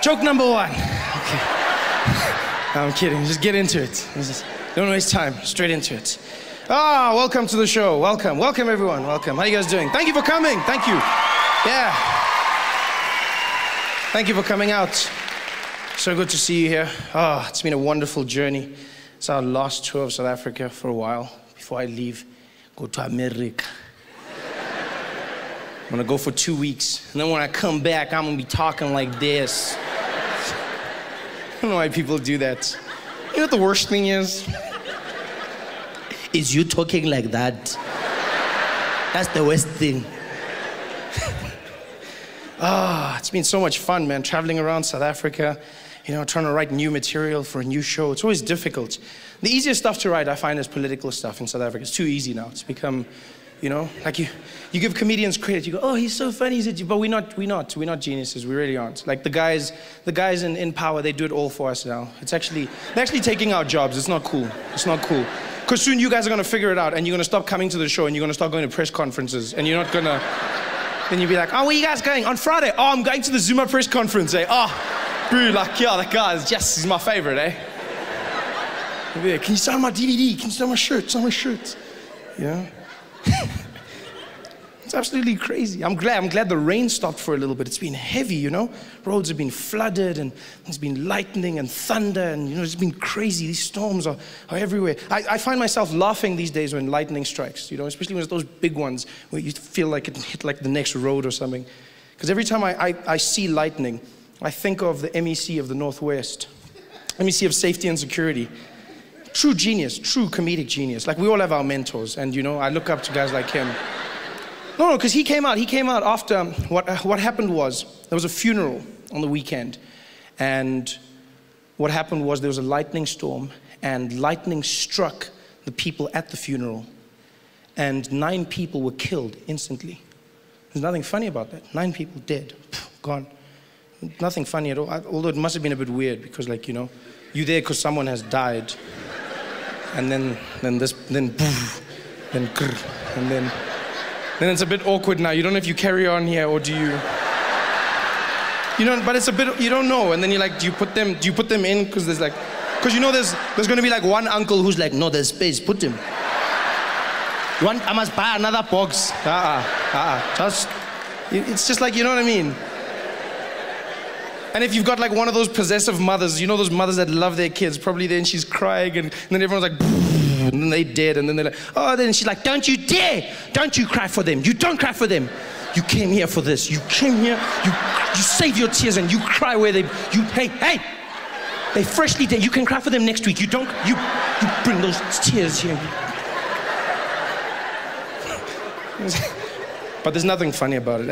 Joke number one. Okay. No, I'm kidding, just get into it. Don't waste time, straight into it. Welcome to the show, welcome everyone, welcome. How you guys doing? Thank you for coming, thank you. Yeah. Thank you for coming out. So good to see you here. It's been a wonderful journey. It's our last tour of South Africa for a while. Before I leave, go to America. I'm gonna go for 2 weeks. And then when I come back, I'm gonna be talking like this. I don't know why people do that. You know what the worst thing is? Is you talking like that. That's the worst thing. It's been so much fun, man, traveling around South Africa, you know, trying to write new material for a new show. It's always difficult. The easiest stuff to write, I find, is political stuff in South Africa. It's too easy now. It's become, you know, like you give comedians credit. You go, oh, he's so funny, but we're not geniuses. We really aren't. Like the guys in power, they do it all for us now. They're actually taking our jobs. It's not cool. It's not cool. Because soon you guys are gonna figure it out, and you're gonna stop coming to the show, and you're gonna start going to press conferences, and you're not gonna. Then you'll be like, oh, where are you guys going? On Friday? Oh, I'm going to the Zuma press conference, eh? Oh, bro, like, yeah, that guy is just, he's my favorite, eh? Yeah, can you sign my DVD? Can you sign my shirt? Sign my shirt. Yeah? It's absolutely crazy. I'm glad the rain stopped for a little bit. It's been heavy, you know? Roads have been flooded, and there's been lightning and thunder, and, you know, it's been crazy. These storms are everywhere. I find myself laughing these days when lightning strikes, you know, especially when it's those big ones where you feel like it can hit like the next road or something. Because every time I see lightning, I think of the MEC of the Northwest, MEC of Safety and Security. True genius, true comedic genius. Like, we all have our mentors, and, you know, I look up to guys like him. No, because he came out after, what happened was, there was a funeral on the weekend, and what happened was there was a lightning storm, and lightning struck the people at the funeral, and 9 people were killed instantly. There's nothing funny about that. 9 people dead, gone. Nothing funny at all, although it must have been a bit weird, because, like, you know, you're there because someone has died, and then it's a bit awkward now. You don't know if you carry on here or do you? You know, but it's a bit, you don't know. And then you're like, do you put them in? Because you know there's going to be like one uncle who's like, no, there's space, put him. I must buy another box. It's just like, you know what I mean? And if you've got like one of those possessive mothers, you know those mothers that love their kids, probably then she's crying and then everyone's like, and then they're dead, and then they're like, oh, then she's like, don't you dare, don't you cry for them, you don't cry for them. You came here for this, you came here, you save your tears and you cry where hey, they freshly dead, you can cry for them next week, you bring those tears here. But there's nothing funny about it,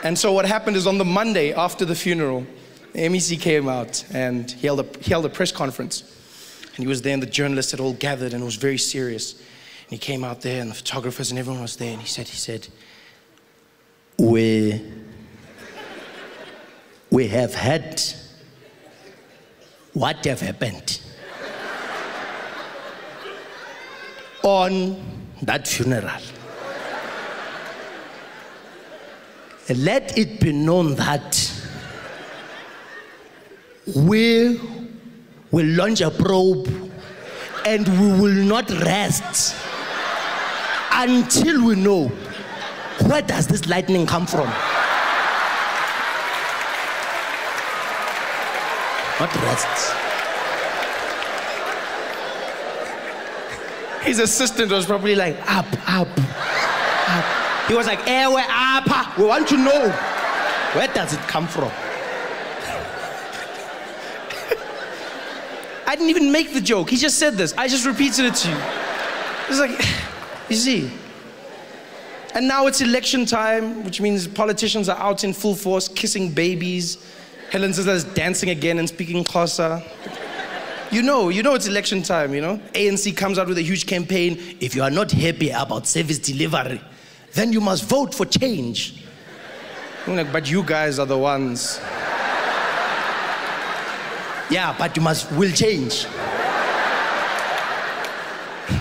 and so what happened is on the Monday after the funeral, the MEC came out and he held a press conference. And he was there, and the journalists had all gathered, and it was very serious. And he came out there, and the photographers and everyone was there, and he said, we have had what have happened on that funeral. Let it be known that we will launch a probe and we will not rest until we know where does this lightning come from. Not rest. His assistant was probably like, up. He was like, we're up. We want to know where does it come from. I didn't even make the joke. He just said this. I just repeated it to you. It's like, you see. And now it's election time, which means politicians are out in full force, kissing babies. Helen Zizla's dancing again and speaking Xhosa. You know it's election time, you know? ANC comes out with a huge campaign. If you are not happy about service delivery, then you must vote for change. I'm like, but you guys are the ones. Yeah, but we'll change.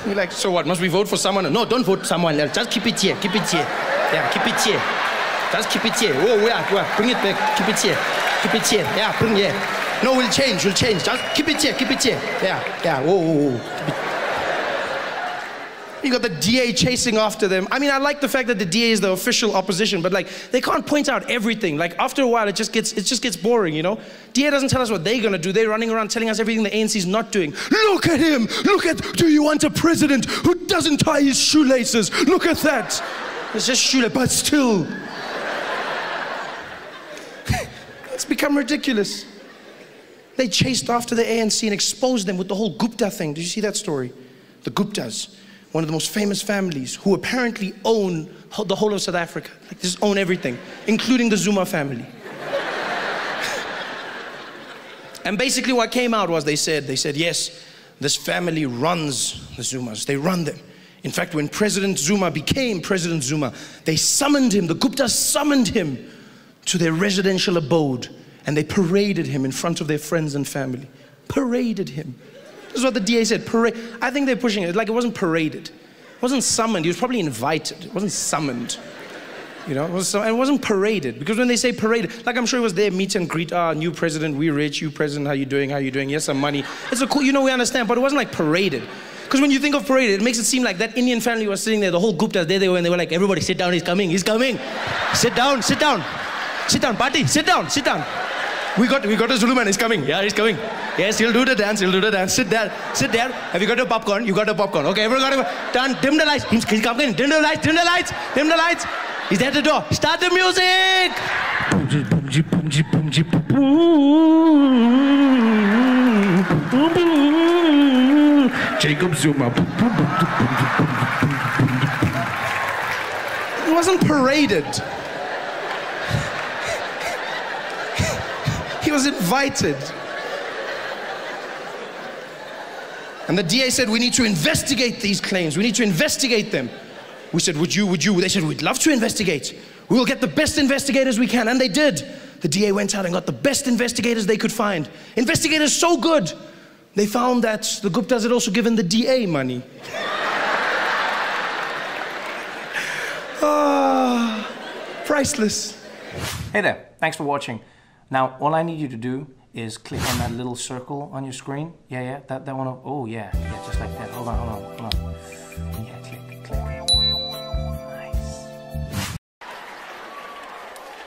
We're like, so what, must we vote for someone? No, don't vote for someone else, just keep it here. Yeah, keep it here. Just keep it here. Oh, yeah, bring it back. Keep it here. Keep it here. Yeah, bring it here. No, we'll change. Just keep it here. Keep it here. Yeah. Whoa. You got the DA chasing after them. I mean, I like the fact that the DA is the official opposition, but like, they can't point out everything. Like, after a while, it just gets boring, you know? DA doesn't tell us what they're gonna do. They're running around telling us everything the ANC's not doing. Look at him! Do you want a president who doesn't tie his shoelaces? Look at that! It's just shoelace, but still. It's become ridiculous. They chased after the ANC and exposed them with the whole Gupta thing. Did you see that story? The Guptas. One of the most famous families who apparently own the whole of South Africa. Like, just own everything, including the Zuma family. And basically what came out was they said, yes, this family runs the Zumas. They run them. In fact, when President Zuma became President Zuma, they summoned him, the Guptas summoned him to their residential abode, and they paraded him in front of their friends and family. Paraded him. This is what the DA said, parade. I think they're pushing it, like it wasn't paraded. It wasn't summoned, he was probably invited. It wasn't summoned. You know, it wasn't paraded. Because when they say paraded, like I'm sure it was their meet and greet, new president, we rich, you president, how you doing, Here's some money. It's a cool, you know, we understand, but it wasn't like paraded. Because when you think of paraded, it makes it seem like that Indian family was sitting there, the whole Guptas, there they were, and they were like, everybody sit down, he's coming. Sit down, party, sit down. We got a Zulu man, he's coming. Yeah, he's coming. Yes, he'll do the dance. Sit there. Have you got your popcorn? You got your popcorn. Okay, everyone got it. Done. Dim the lights. He's coming. Dim the lights. He's at the door. Start the music. Jacob Zuma. It wasn't paraded. He was invited. And the DA said, we need to investigate these claims. We need to investigate them. We said, would you? They said, we'd love to investigate. We will get the best investigators we can. And they did. The DA went out and got the best investigators they could find. Investigators so good, they found that the Guptas had also given the DA money. Priceless. Hey there, thanks for watching. Now, all I need you to do is click on that little circle on your screen. Yeah, that one. Oh, yeah, just like that. Hold on. Yeah, click. Nice.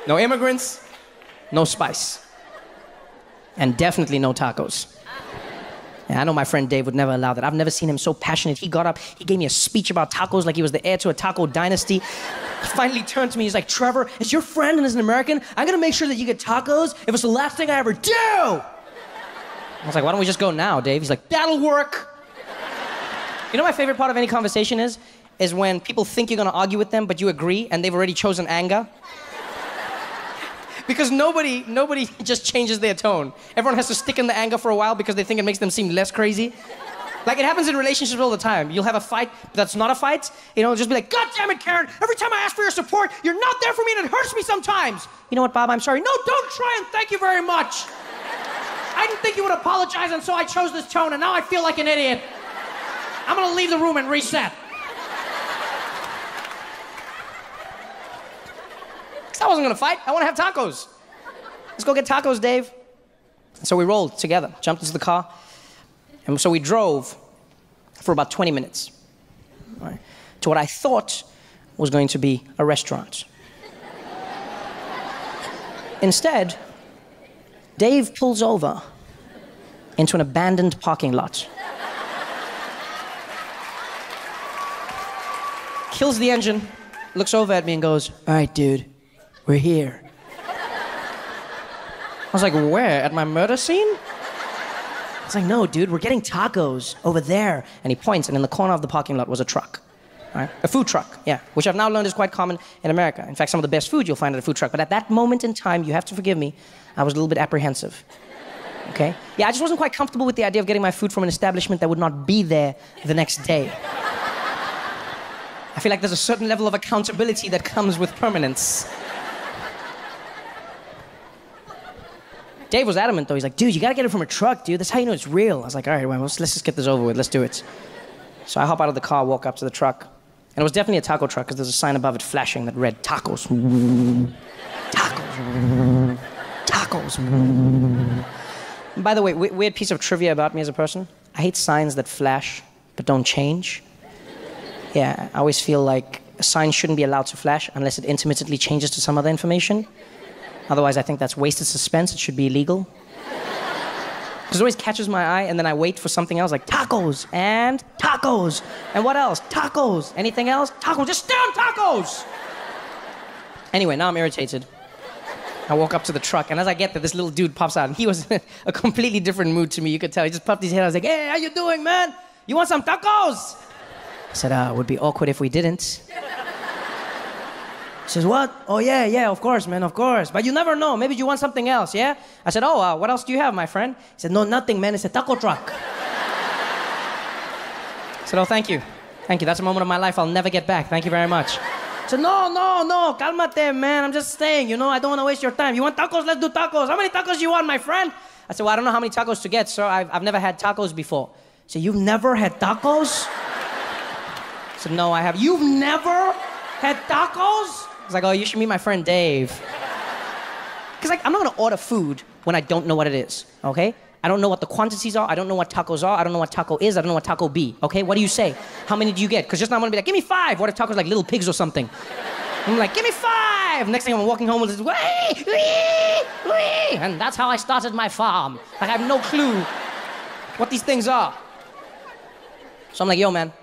No immigrants, no spice. And definitely no tacos. Yeah, I know my friend Dave would never allow that. I've never seen him so passionate. He got up, he gave me a speech about tacos like he was the heir to a taco dynasty. He finally turned to me, he's like, Trevor, as your friend and as an American, I'm gonna make sure that you get tacos if it's the last thing I ever do. I was like, why don't we just go now, Dave? He's like, that'll work. You know my favorite part of any conversation is when people think you're gonna argue with them, but you agree, and they've already chosen anger. Because nobody just changes their tone. Everyone has to stick in the anger for a while because they think it makes them seem less crazy. Like, it happens in relationships all the time. You'll have a fight that's not a fight. You know, just be like, God damn it, Karen, every time I ask for your support, you're not there for me and it hurts me sometimes. You know what, Bob, I'm sorry. No, don't try and thank you very much. I didn't think you would apologize, and so I chose this tone, and now I feel like an idiot. I'm gonna leave the room and reset. I wasn't gonna fight. I wanna have tacos. Let's go get tacos, Dave. So we rolled together, jumped into the car, and so we drove for about 20 minutes, right, to what I thought was going to be a restaurant. Instead, Dave pulls over into an abandoned parking lot. Kills the engine, looks over at me and goes, all right, dude, we're here. I was like, where? At my murder scene? I was like, no, dude, we're getting tacos over there. And he points, and in the corner of the parking lot was a truck. Right? A food truck, yeah, which I've now learned is quite common in America. In fact, some of the best food you'll find at a food truck. But at that moment in time, you have to forgive me, I was a little bit apprehensive. Okay? Yeah, I just wasn't quite comfortable with the idea of getting my food from an establishment that would not be there the next day. I feel like there's a certain level of accountability that comes with permanence. Dave was adamant, though. He's like, dude, you gotta get it from a truck, dude. That's how you know it's real. I was like, all right, well, let's just get this over with. Let's do it. So I hop out of the car, walk up to the truck, And it was definitely a taco truck because there's a sign above it flashing that read tacos. Tacos. Tacos. By the way, weird piece of trivia about me as a person. I hate signs that flash but don't change. Yeah, I always feel like a sign shouldn't be allowed to flash unless it intermittently changes to some other information. Otherwise, I think that's wasted suspense. It should be illegal. Because it always catches my eye, and then I wait for something else, like tacos, and tacos. And what else? Tacos. Anything else? Tacos. Just stay on tacos! Anyway, now I'm irritated. I walk up to the truck, and as I get there, this little dude pops out, and he was in a completely different mood to me. You could tell. He just popped his head. I was like, hey, how you doing, man? You want some tacos? I said, it would be awkward if we didn't. He says, what? Oh, yeah, of course, man, of course. But you never know. Maybe you want something else, yeah? I said, what else do you have, my friend? He said, no, nothing, man. It's a taco truck. I said, thank you. Thank you. That's a moment of my life I'll never get back. Thank you very much. He said, no, calmate, man. I'm just saying, I don't want to waste your time. You want tacos? Let's do tacos. How many tacos you want, my friend? I said, well, I don't know how many tacos to get, sir. I've never had tacos before. He said, you've never had tacos? I said, no, I have. You've never had tacos? I was like, you should meet my friend Dave. Because I'm not going to order food when I don't know what it is, okay? I don't know what the quantities are. I don't know what tacos are. I don't know what taco is. I don't know what taco be, okay? What do you say? How many do you get? Because just now I'm going to be like, give me 5. What if tacos like little pigs or something? I'm like, give me 5. Next thing I'm walking home with this, wee. And that's how I started my farm. Like, I have no clue what these things are. So I'm like, yo, man.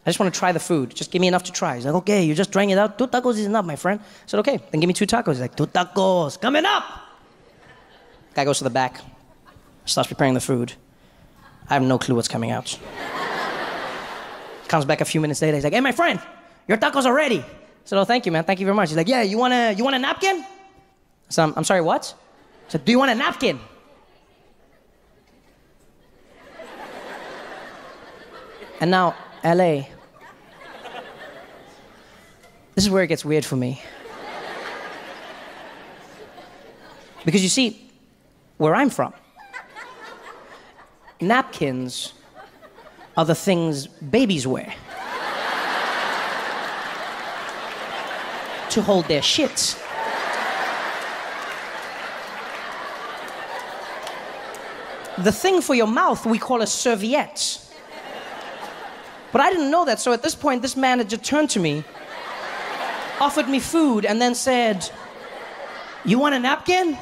I just want to try the food. Just give me enough to try. He's like, okay, you just drank it out. 2 tacos is enough, my friend. I said, okay, then give me 2 tacos. He's like, 2 tacos, coming up. Guy goes to the back, starts preparing the food. I have no clue what's coming out. Comes back a few minutes later. He's like, hey, my friend, your tacos are ready. I said, thank you, man. Thank you very much. He's like, yeah, you want a napkin? I said, I'm sorry, what? I said, do you want a napkin? And now, LA. This is where it gets weird for me. Because you see, where I'm from, napkins are the things babies wear to hold their shits. The thing for your mouth we call a serviette. But I didn't know that, so at this point, this man had just turned to me, offered me food, and then said, you want a napkin?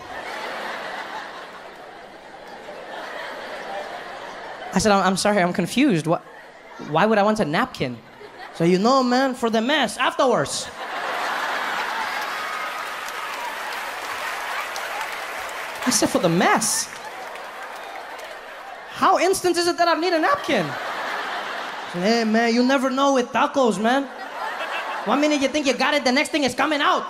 I said, I'm sorry, I'm confused. Why would I want a napkin? So, man, for the mess, afterwards. I said, for the mess? How instant is it that I need a napkin? Hey, man, you never know with tacos, man. 1 minute you think you got it, the next thing is coming out.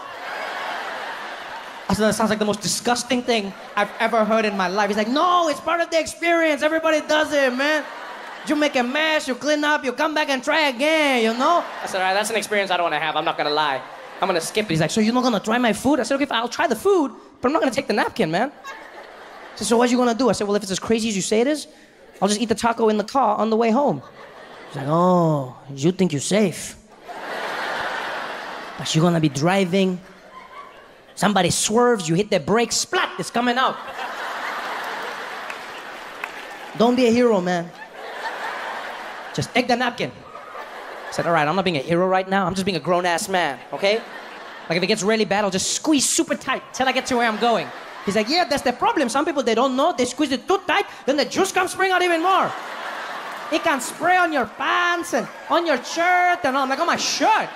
I said, that sounds like the most disgusting thing I've ever heard in my life. He's like, no, it's part of the experience. Everybody does it, man. You make a mess, you clean up, you come back and try again, I said, all right, that's an experience I don't want to have. I'm not going to lie. I'm going to skip it. He's like, so you're not going to try my food? I said, okay, fine, I'll try the food, but I'm not going to take the napkin, man. He said, so what are you going to do? I said, well, if it's as crazy as you say it is, I'll just eat the taco in the car on the way home. He's like, oh, you think you're safe. But you're gonna be driving, somebody swerves, you hit the brakes, splat, it's coming out. Don't be a hero, man. Just take the napkin. I said, all right, I'm not being a hero right now, I'm just being a grown-ass man, okay? Like if it gets really bad, I'll just squeeze super tight till I get to where I'm going. He's like, yeah, that's the problem. Some people, they don't know, they squeeze it too tight, then the juice comes spring out even more. It can spray on your pants and on your shirt and all. I'm like, on my shirt?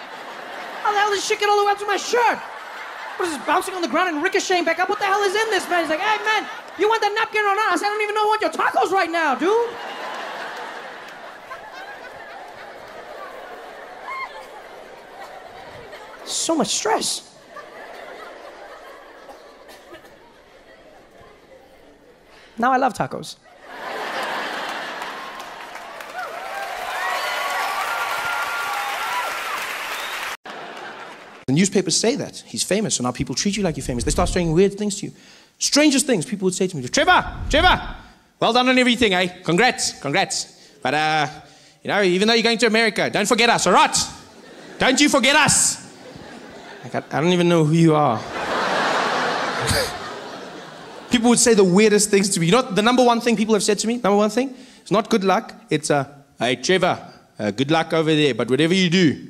How the hell did this shit get all the way up to my shirt? What is this, bouncing on the ground and ricocheting back up? What the hell is in this, man? He's like, hey, man, you want the napkin or not? I said, I don't even know I want your tacos right now, dude. So much stress. Now I love tacos. The newspapers say that. He's famous, so now people treat you like you're famous. They start saying weird things to you. Strangest things people would say to me. Trevor, well done on everything, eh? Congrats. But, even though you're going to America, don't forget us, all right? Don't you forget us. Like, I don't even know who you are. People would say the weirdest things to me. You know what the number one thing people have said to me? Number one thing? It's not good luck. It's, hey, Trevor, good luck over there. But whatever you do,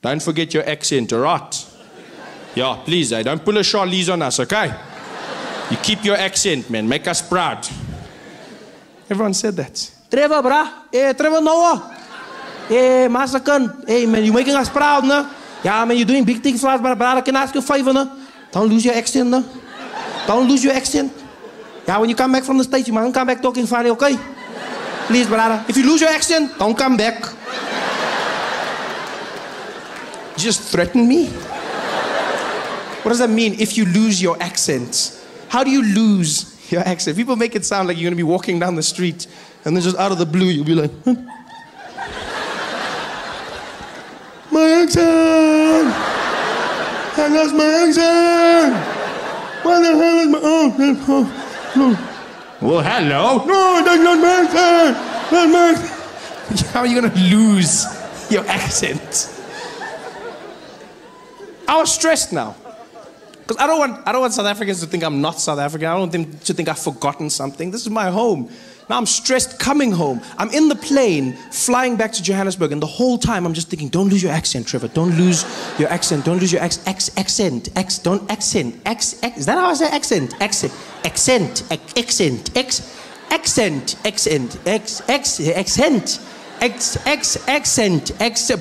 don't forget your accent, all right? Yeah, please, don't pull a Charlize on us, okay? You keep your accent, man. Make us proud. Everyone said that. Trevor, brah. Hey, Trevor Noah. Hey, Massacre. Hey, man, you're making us proud, no? Yeah, man, you're doing big things for us, but I can ask you a favor, no? Don't lose your accent, no? Don't lose your accent. Yeah, when you come back from the States, you mustn't come back talking funny, okay? Please, brother. If you lose your accent, don't come back. You just threaten me? What does that mean, if you lose your accent? How do you lose your accent? People make it sound like you're going to be walking down the street and then just out of the blue, you'll be like, huh? My accent! I lost my accent! What the hell is my... Oh. Well, hello. No, that's not my accent. That's my accent. How are you going to lose your accent? I was stressed now. Because I don't want South Africans to think I'm not South African. I don't want them to think I've forgotten something. This is my home. Now I'm stressed coming home. I'm in the plane flying back to Johannesburg, and the whole time I'm just thinking, don't lose your accent, Trevor. Don't lose your accent. Don't lose your accent. Don't accent. Is that how I say accent? Accent.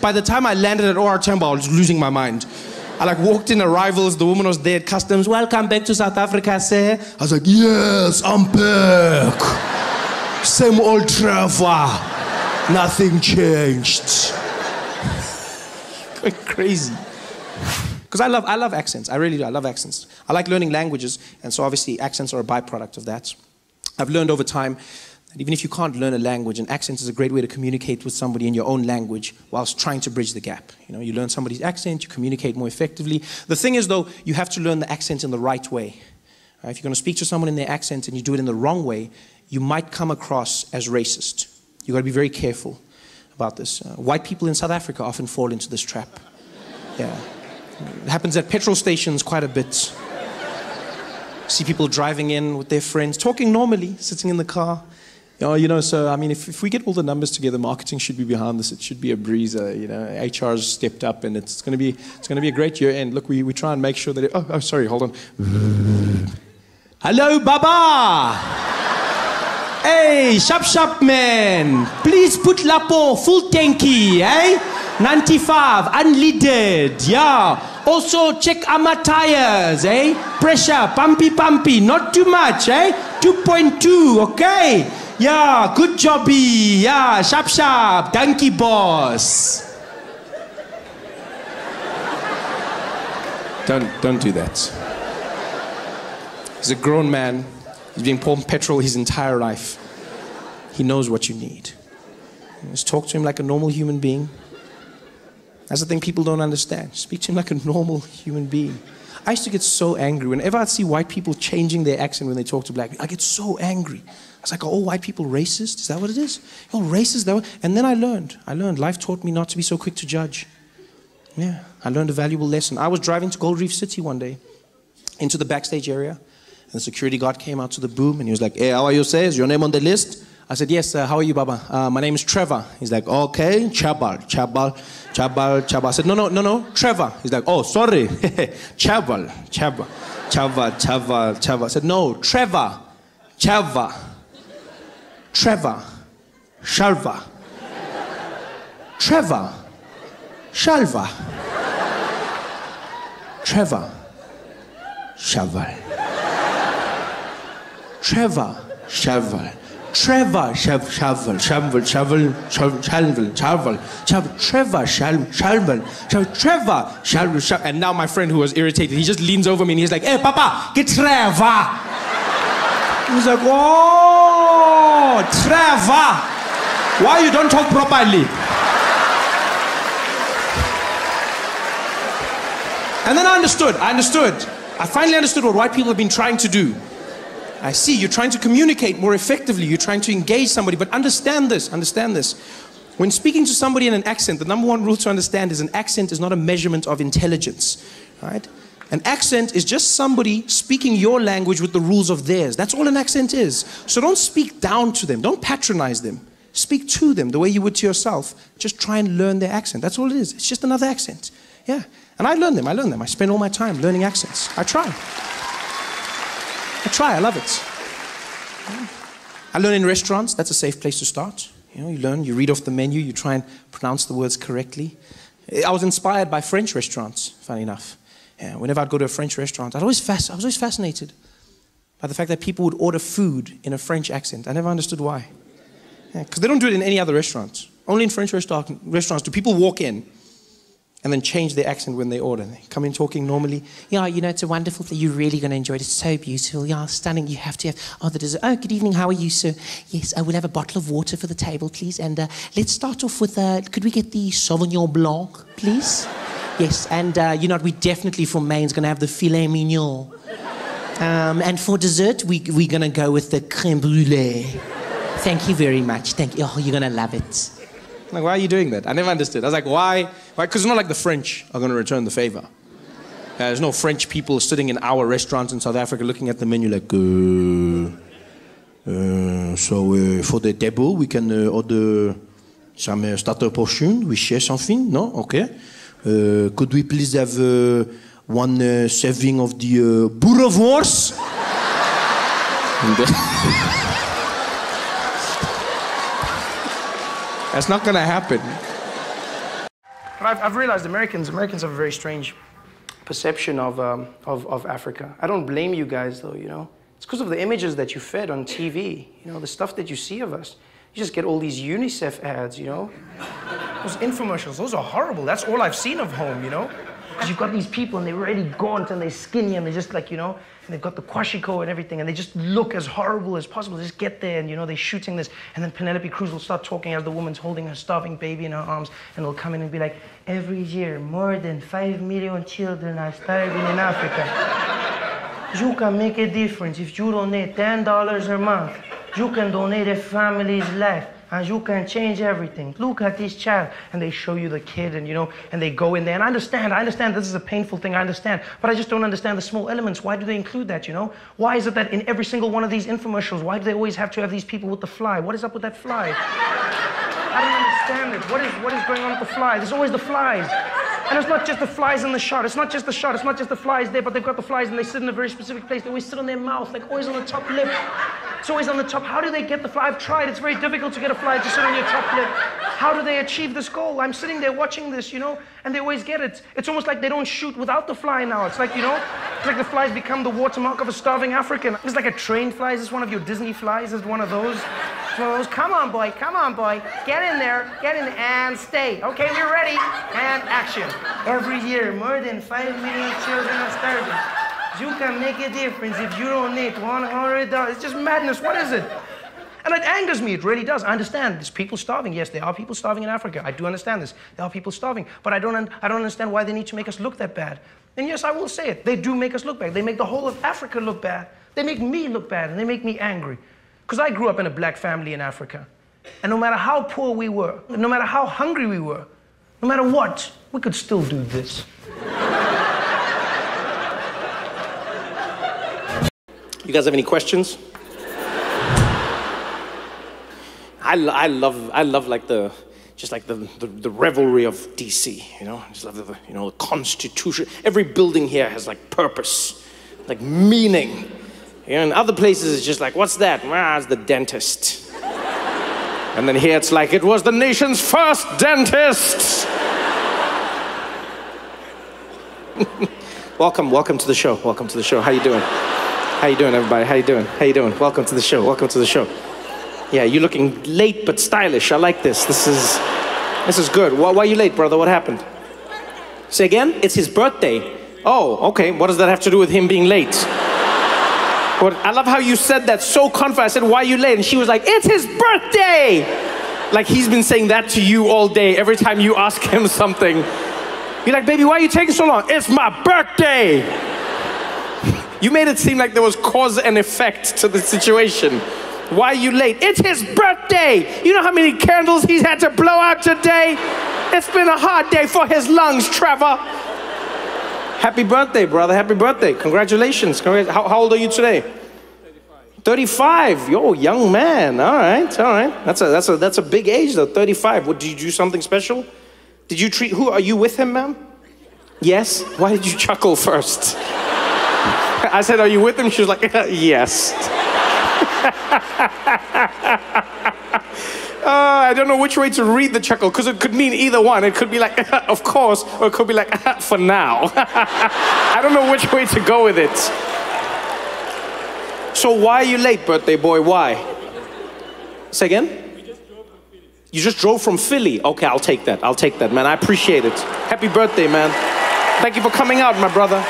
By the time I landed at OR Tambo, I was losing my mind. I like walked in arrivals, the woman was there at customs. Welcome back to South Africa, sir. I was like, yes, I'm back. Same old Trevor. Nothing changed. Going crazy. Because I love accents. I really do. I love accents. I like learning languages, and so obviously accents are a byproduct of that. I've learned over time that even if you can't learn a language, an accent is a great way to communicate with somebody in your own language whilst trying to bridge the gap. You know, you learn somebody's accent, you communicate more effectively. The thing is, though, you have to learn the accent in the right way. If you're going to speak to someone in their accent and you do it in the wrong way, you might come across as racist. You've got to be very careful about this. White people in South Africa often fall into this trap. Yeah. It happens at petrol stations quite a bit. See people driving in with their friends, talking normally, sitting in the car. You know, so I mean, if we get all the numbers together, marketing should be behind this. It should be a breezer. You know, HR's stepped up, and it's going to be a great year end. Look, we try and make sure that. Oh, sorry, hold on. Hello, Baba. Hey, sharp man. Please put Lapo full tanky, eh? 95, unleaded, yeah. Also check our tires, eh? Pressure, pumpy, not too much, eh? 2.2, okay? Yeah, good jobby, yeah, sharp, donkey boss. Don't do that. He's a grown man. He's been pouring petrol his entire life. He knows what you need. Just talk to him like a normal human being. That's the thing people don't understand. Speak to him like a normal human being. I used to get so angry. Whenever I'd see white people changing their accent when they talk to black people, I get so angry. I was like, are all white people racist? Is that what it is? Oh, racist? And then I learned. Life taught me not to be so quick to judge. Yeah, I learned a valuable lesson. I was driving to Gold Reef City one day, into the backstage area, and the security guard came out to the boom, and he was like, hey, how are you, sir? Is your name on the list? I said, yes, how are you, Baba? My name is Trevor. He's like, okay, Chabal. I said, no, Trevor. He's like, oh, sorry, Chabal. I said, no, Trevor, Shalva. Trevor, Shalva. Trevor, Shalva. Trevor, Shaval. Trevor, Shaval. Trevor, Shaval. And now my friend who was irritated, he just leans over me and he's like, hey, Papa, get Trevor. He's like, oh, Trevor. Why you don't talk properly? And then I understood. I finally understood what white people have been trying to do. I see, you're trying to communicate more effectively. You're trying to engage somebody, but understand this. When speaking to somebody in an accent, the number one rule to understand is an accent is not a measurement of intelligence, right? An accent is just somebody speaking your language with the rules of theirs. That's all an accent is. So don't speak down to them. Don't patronize them. Speak to them the way you would to yourself. Just try and learn their accent. That's all it is. It's just another accent. Yeah. And I learn them. I spend all my time learning accents. I try. I love it. I learn in restaurants. That's a safe place to start. You know, you learn, you read off the menu, you try and pronounce the words correctly. I was inspired by French restaurants, funny enough. Yeah, whenever I'd go to a French restaurant, I was always fascinated by the fact that people would order food in a French accent. I never understood why. Because they don't do it in any other restaurants. Only in French restaurants do people walk in and then change their accent when they order. They come in talking normally. Yeah, you know, it's a wonderful thing. You're really going to enjoy it. It's so beautiful. Yeah, stunning. You have to have, oh, the dessert. Oh, good evening. How are you, sir? Yes, I will have a bottle of water for the table, please. And let's start off with, could we get the Sauvignon Blanc, please? Yes, and you know, we definitely for mains going to have the filet mignon. And for dessert, we're going to go with the crème brûlée. Thank you very much. Thank you. Oh, you're going to love it. Like, why are you doing that? I never understood. I was like, why? Because it's not like the French are going to return the favor. There's no French people sitting in our restaurants in South Africa looking at the menu like, so for the table, we can order some starter portion. We share something? No? Okay. Could we please have one serving of the boerewors? That's not gonna happen. But I've realized Americans have a very strange perception of Africa. I don't blame you guys though, you know. It's because of the images that you fed on TV, you know, the stuff that you see of us. You just get all these UNICEF ads, you know. Those infomercials, those are horrible. That's all I've seen of home, you know. Because you've got these people and they're really gaunt and they're skinny and they're just like, you know, and they've got the kwashiko and everything and they just look as horrible as possible. They just get there and, you know, they're shooting this and then Penelope Cruz will start talking as the woman's holding her starving baby in her arms and they'll come in and be like, every year more than 5 million children are starving in Africa. You can make a difference if you donate $10 a month. You can donate a family's life. And you can change everything. Look at this child. And they show you the kid and, you know, and they go in there. And I understand this is a painful thing, I understand. But I just don't understand the small elements. Why do they include that, you know? Why is it that in every single one of these infomercials, why do they always have to have these people with the fly? What is up with that fly? I don't understand it. What is going on with the fly? There's always the flies. And it's not just the flies in the shot. It's not just the shot. It's not just the flies there, but they've got the flies and they sit in a very specific place. They always sit on their mouth, like always on the top lip. It's always on the top. How do they get the fly? I've tried. It's very difficult to get a fly to sit on your top lip. How do they achieve this goal? I'm sitting there watching this, you know, and they always get it. It's almost like they don't shoot without the fly now. It's like, you know, it's like the flies become the watermark of a starving African. It's like a trained fly. Is this one of your Disney flies? Is it one of those? Come on, boy. Get in there, and stay. Okay, we're ready, and action. Every year, more than 5 million children are starving. You can make a difference if you donate $100. It's just madness. What is it? And it angers me. It really does. I understand. There's people starving. Yes, there are people starving in Africa. I do understand this. There are people starving. But I don't understand why they need to make us look that bad. And yes, I will say it. They do make us look bad. They make the whole of Africa look bad. They make me look bad, and they make me angry. Because I grew up in a black family in Africa. And no matter how poor we were, no matter how hungry we were, no matter what, we could still do this. You guys have any questions? I love like the revelry of DC, you know? I just love the, you know, the Constitution. Every building here has like purpose, like meaning. You know, in other places it's just like, what's that? Ah, it's the dentist. And then here it's like, it was the nation's first dentist. Welcome to the show. Welcome to the show. How you doing? How you doing, everybody? How you doing? Welcome to the show. Yeah, you're looking late but stylish. I like this. This is good. Why are you late, brother? What happened? Say again? It's his birthday. Oh, okay. What does that have to do with him being late? But I love how you said that so confident. I said, why are you late? And she was like, it's his birthday! Like he's been saying that to you all day. Every time you ask him something, you're like, baby, why are you taking so long? It's my birthday! You made it seem like there was cause and effect to the situation. Why are you late? It's his birthday. You know how many candles he's had to blow out today? It's been a hard day for his lungs, Trevor. Happy birthday, brother. Happy birthday. Congratulations. How old are you today? 35. Yo, young man. All right, all right. That's a big age though. 35. What, did you do something special? Did you treat? Who are you with him, ma'am? Yes. Why did you chuckle first? I said, are you with him? She was like, yes. I don't know which way to read the chuckle, because it could mean either one. It could be like, of course, or it could be like, for now. I don't know which way to go with it. So why are you late, birthday boy? Why? Say again? You just drove from Philly? Okay, I'll take that. I'll take that, man. I appreciate it. Happy birthday, man. Thank you for coming out, my brother.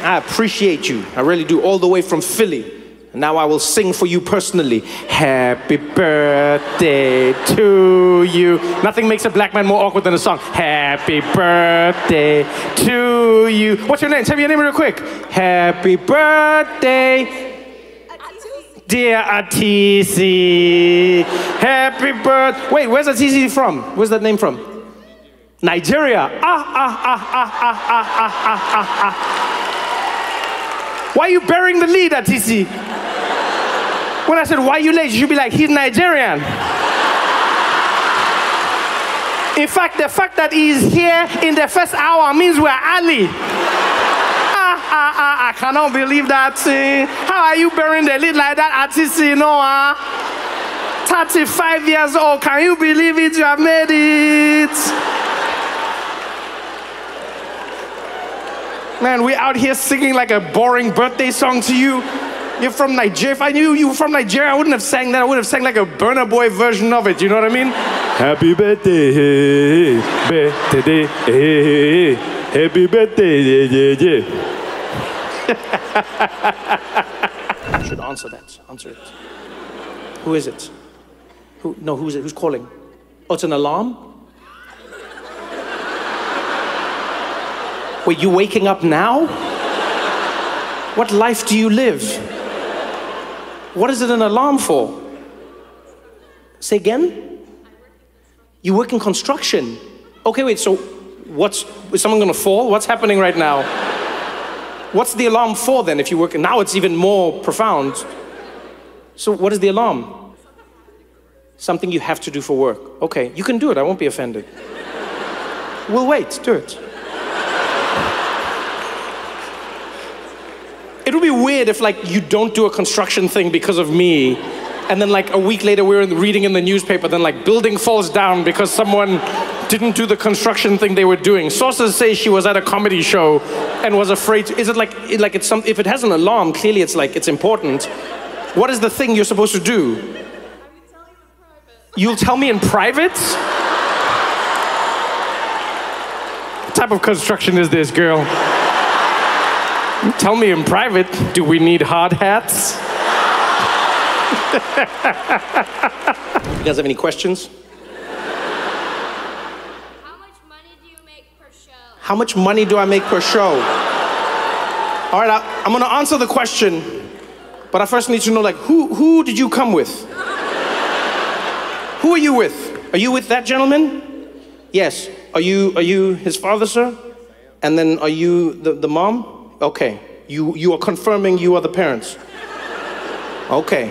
I appreciate you. I really do. All the way from Philly. Now I will sing for you personally. Happy birthday to you. Nothing makes a black man more awkward than a song. Happy birthday to you. What's your name? Tell me your name real quick. Happy birthday, dear Atisi. Happy birthday. Wait, where's Atisi from? Where's that name from? Nigeria. Why are you burying the lead, Atisi? When I said, why are you late? You should be like, he's Nigerian. In fact, the fact that he's here in the first hour means we're Ali. I cannot believe that. How are you burying the lead like that, Atisi? No, 35 years old. Can you believe it? You have made it. Man, we're out here singing like a boring birthday song to you. You're from Nigeria. If I knew you were from Nigeria, I wouldn't have sang that. I would have sang like a Burna Boy version of it. You know what I mean? Happy birthday, birthday, happy birthday, yeah. I should answer that. Answer it. Who is it? Who? No, who is it? Who's calling? Oh, it's an alarm? Wait, you waking up now? What life do you live? What is it an alarm for? Say again? You work in construction. Okay, wait, so is someone gonna fall? What's happening right now? What's the alarm for then if you work? Now it's even more profound. So what is the alarm? Something you have to do for work. Okay, you can do it, I won't be offended. We'll wait, do it. It would be weird if like you don't do a construction thing because of me, and then like a week later we're reading in the newspaper, then like building falls down because someone didn't do the construction thing they were doing. Sources say she was at a comedy show and was afraid to, is it like it's some, if it has an alarm, clearly it's like it's important. What is the thing you're supposed to do? You'll tell me in private? What type of construction is this, girl? Tell me in private, do we need hard hats? You guys have any questions? How much money do you make per show? How much money do I make per show? All right, I'm gonna answer the question, but I first need to know, like, who did you come with? Who are you with? Are you with that gentleman? Yes. Are you his father, sir? And then are you the mom? Okay, you are confirming you are the parents. Okay,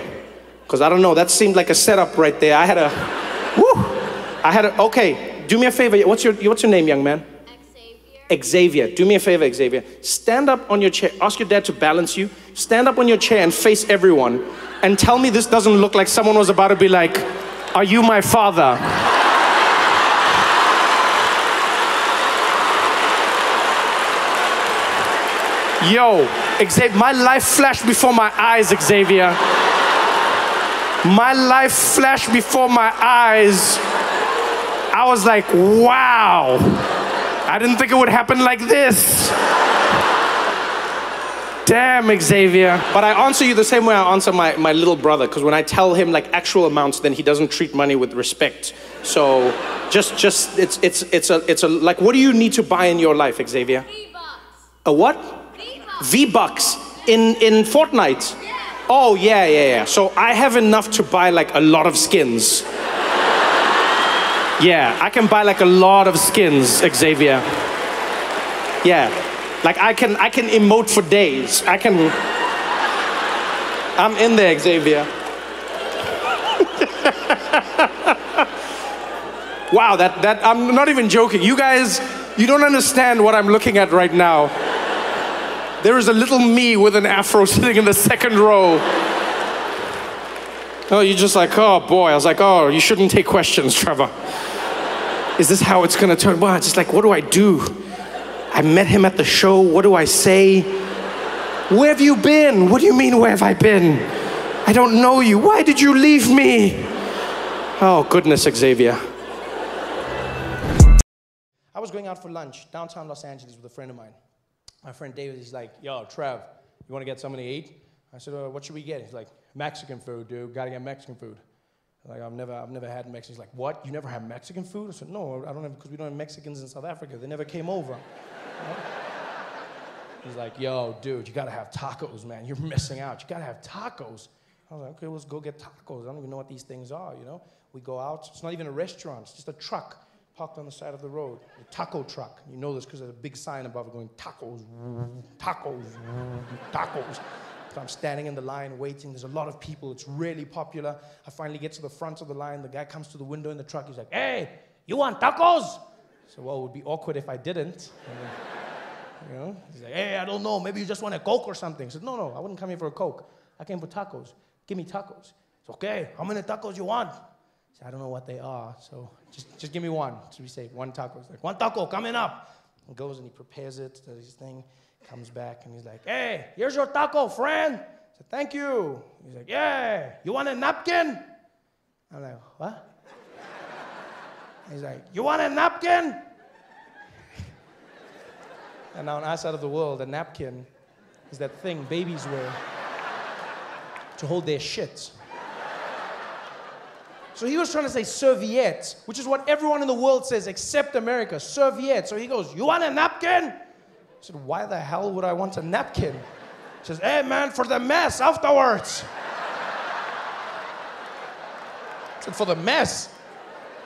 because I don't know, that seemed like a setup right there. Okay, do me a favor, what's your name, young man? Xavier, do me a favor, Xavier. Stand up on your chair, ask your dad to balance you. Stand up on your chair and face everyone and tell me this doesn't look like someone was about to be like, are you my father? Yo, Xavier, my life flashed before my eyes, Xavier. My life flashed before my eyes. I was like, wow. I didn't think it would happen like this. Damn, Xavier. But I answer you the same way I answer my little brother, because when I tell him like actual amounts, then he doesn't treat money with respect. So it's a like, what do you need to buy in your life, Xavier? V-Bucks. A what? V-Bucks. V-Bucks in Fortnite. Yeah. Oh, yeah. So I have enough to buy like a lot of skins. Yeah, I can buy like a lot of skins, Xavier. Yeah, like I can emote for days. I'm in there, Xavier. Wow, that I'm not even joking. You guys, you don't understand what I'm looking at right now. There is a little me with an afro sitting in the second row. Oh, you're just like, oh boy. I was like, oh, you shouldn't take questions, Trevor. Is this how it's gonna turn? Well, it's just like, what do I do? I met him at the show. What do I say? Where have you been? What do you mean, where have I been? I don't know you. Why did you leave me? Oh, goodness, Xavier. I was going out for lunch downtown Los Angeles with a friend of mine. My friend David, he's like, yo, Trev, you want to get something to eat? I said, what should we get? He's like, Mexican food, dude. Got to get Mexican food. Like, I've never had Mexican. He's like, what? You never have Mexican food? I said, no, I don't have, because we don't have Mexicans in South Africa. They never came over. He's like, yo, dude, you got to have tacos, man. You're missing out. You got to have tacos. I was like, okay, let's go get tacos. I don't even know what these things are, you know? We go out. It's not even a restaurant. It's just a truck parked on the side of the road, a taco truck. You know this because there's a big sign above it going, tacos, tacos, tacos. So I'm standing in the line waiting. There's a lot of people. It's really popular. I finally get to the front of the line. The guy comes to the window in the truck. He's like, hey, you want tacos? So, well, it would be awkward if I didn't. You know? He's like, hey, I don't know. Maybe you just want a Coke or something. I said, no, I wouldn't come here for a Coke. I came for tacos. Give me tacos. It's okay. How many tacos you want? I don't know what they are, so just give me one. So we say one taco. He's like, one taco coming up. He goes and he prepares it, does his thing, comes back and he's like, hey, here's your taco, friend. I said, thank you. He's like, yeah, you want a napkin? I'm like, what? He's like, you want a napkin? And now on our side of the world, a napkin is that thing babies wear to hold their shit. So he was trying to say serviette, which is what everyone in the world says except America, serviette. So he goes, you want a napkin? I said, why the hell would I want a napkin? He says, hey man, for the mess afterwards. I said, for the mess?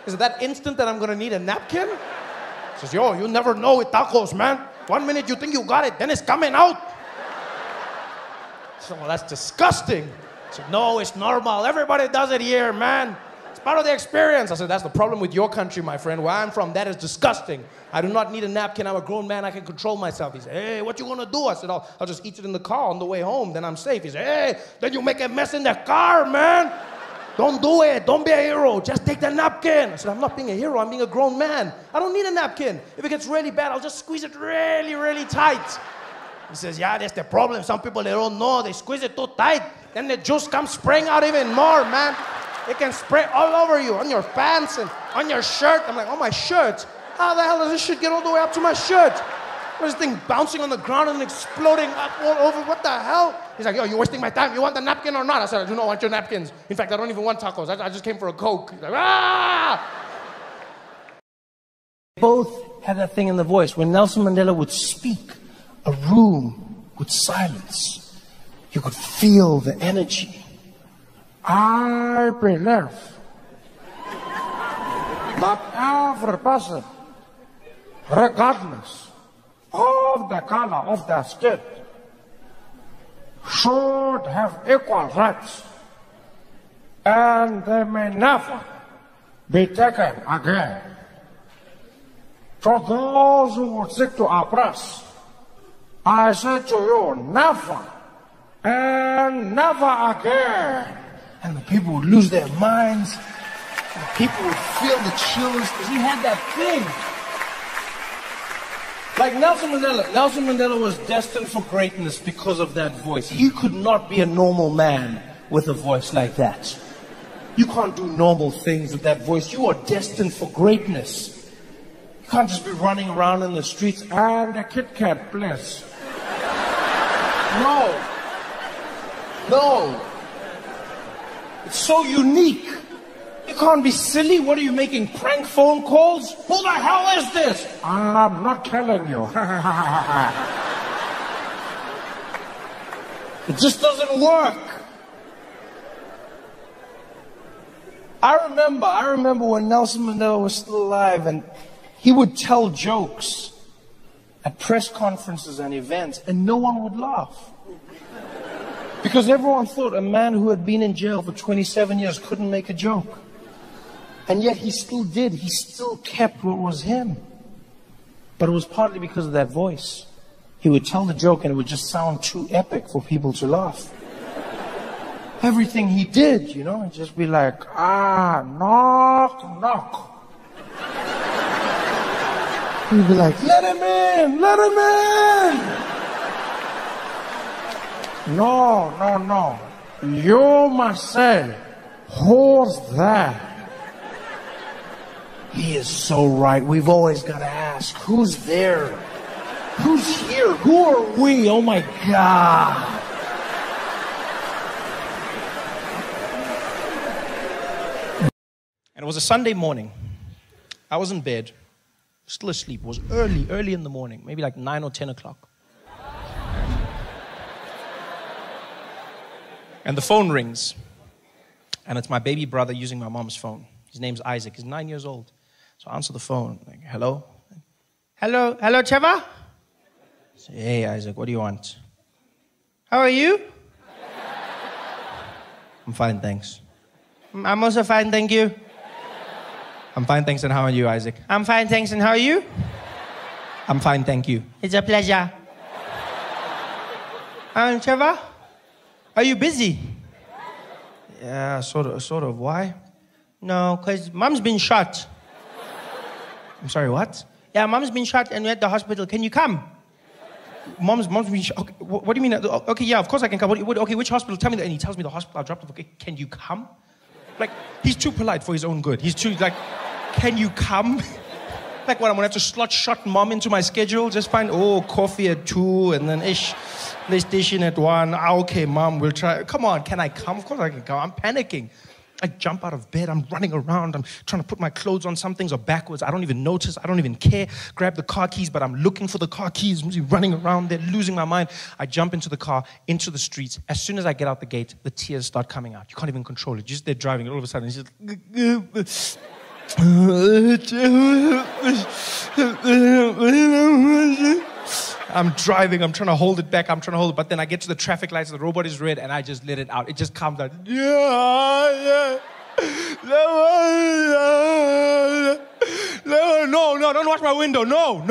Is it that instant that I'm gonna need a napkin? He says, yo, you never know with tacos, man. 1 minute you think you got it, then it's coming out. I said, well, that's disgusting. I said, no, it's normal. Everybody does it here, man. It's part of the experience. I said, that's the problem with your country, my friend. Where I'm from, that is disgusting. I do not need a napkin. I'm a grown man. I can control myself. He said, hey, what you gonna do? I said, I'll just eat it in the car on the way home. Then I'm safe. He said, hey, then you make a mess in the car, man. Don't do it. Don't be a hero. Just take the napkin. I said, I'm not being a hero. I'm being a grown man. I don't need a napkin. If it gets really bad, I'll just squeeze it really, really tight. He says, yeah, that's the problem. Some people, they don't know. They squeeze it too tight. Then the juice comes spraying out even more, man. It can spray all over you, on your pants and on your shirt. I'm like, oh, my shirt? How the hell does this shit get all the way up to my shirt? What is this thing bouncing on the ground and exploding up all over? What the hell? He's like, yo, you're wasting my time. You want the napkin or not? I said, I do not want your napkins. In fact, I don't even want tacos. I just came for a Coke. He's like, ah! Both had that thing in the voice. When Nelson Mandela would speak, a room would silence. You could feel the energy. I believe that every person, regardless of the color of their skin, should have equal rights, and they may never be taken again. For those who would seek to oppress, I say to you, never and never again. And the people would lose their minds, and people would feel the chills, because he had that thing. Like Nelson Mandela. Nelson Mandela was destined for greatness because of that voice. You could not be a normal man with a voice like that. You can't do normal things with that voice. You are destined for greatness. You can't just be running around in the streets and a Kit Kat, please. No. No. It's so unique. You can't be silly. What are you making, prank phone calls? Who the hell is this? I'm not telling you. It just doesn't work. I remember when Nelson Mandela was still alive, and he would tell jokes at press conferences and events, and no one would laugh. Because everyone thought a man who had been in jail for 27 years couldn't make a joke. And yet he still did. He still kept what was him. But it was partly because of that voice. He would tell the joke and it would just sound too epic for people to laugh. Everything he did, you know, it'd just be like, knock, knock. He'd be like, let him in, let him in. No. You must say, who's that? He is so right. We've always got to ask, who's there? Who's here? Who are we? Oh my God. And it was a Sunday morning. I was in bed, still asleep. It was early in the morning, maybe like 9 or 10 o'clock. And the phone rings. And it's my baby brother using my mom's phone. His name's Isaac. He's 9 years old. So I answer the phone. Like, hello? Hello, Trevor? I say, hey, Isaac, what do you want? How are you? I'm fine, thanks. I'm also fine, thank you. I'm fine, thanks, and how are you, Isaac? I'm fine, thanks, and how are you? I'm fine, thank you. It's a pleasure. Trevor, are you busy? Yeah, sort of. Why? No, because Mom's been shot. I'm sorry, what? Yeah, Mom's been shot and we're at the hospital. Can you come? Mom's been shot. Okay, what do you mean? Okay, yeah, of course I can come. Okay, which hospital? Tell me that. And he tells me the hospital I dropped off. Okay, can you come? Like, he's too polite for his own good. He's too, like, can you come? Like, what, I'm going to have to slot Mom into my schedule? Just find, coffee at 2 and then PlayStation at 1. Okay, Mom, we'll try. Come on, can I come? Of course I can come. I'm panicking. I jump out of bed, I'm running around, I'm trying to put my clothes on, some things are backwards, I don't even notice, I don't even care. Grab the car keys, but I'm looking for the car keys, running around there, losing my mind. I jump into the car, into the streets. As soon as I get out the gate, the tears start coming out. You can't even control it. You're just there driving, and all of a sudden, it's just... I'm driving, I'm trying to hold it back, but then I get to the traffic lights, the robot is red, and I just let it out. It just comes out. No, don't wash my window. No. Hey,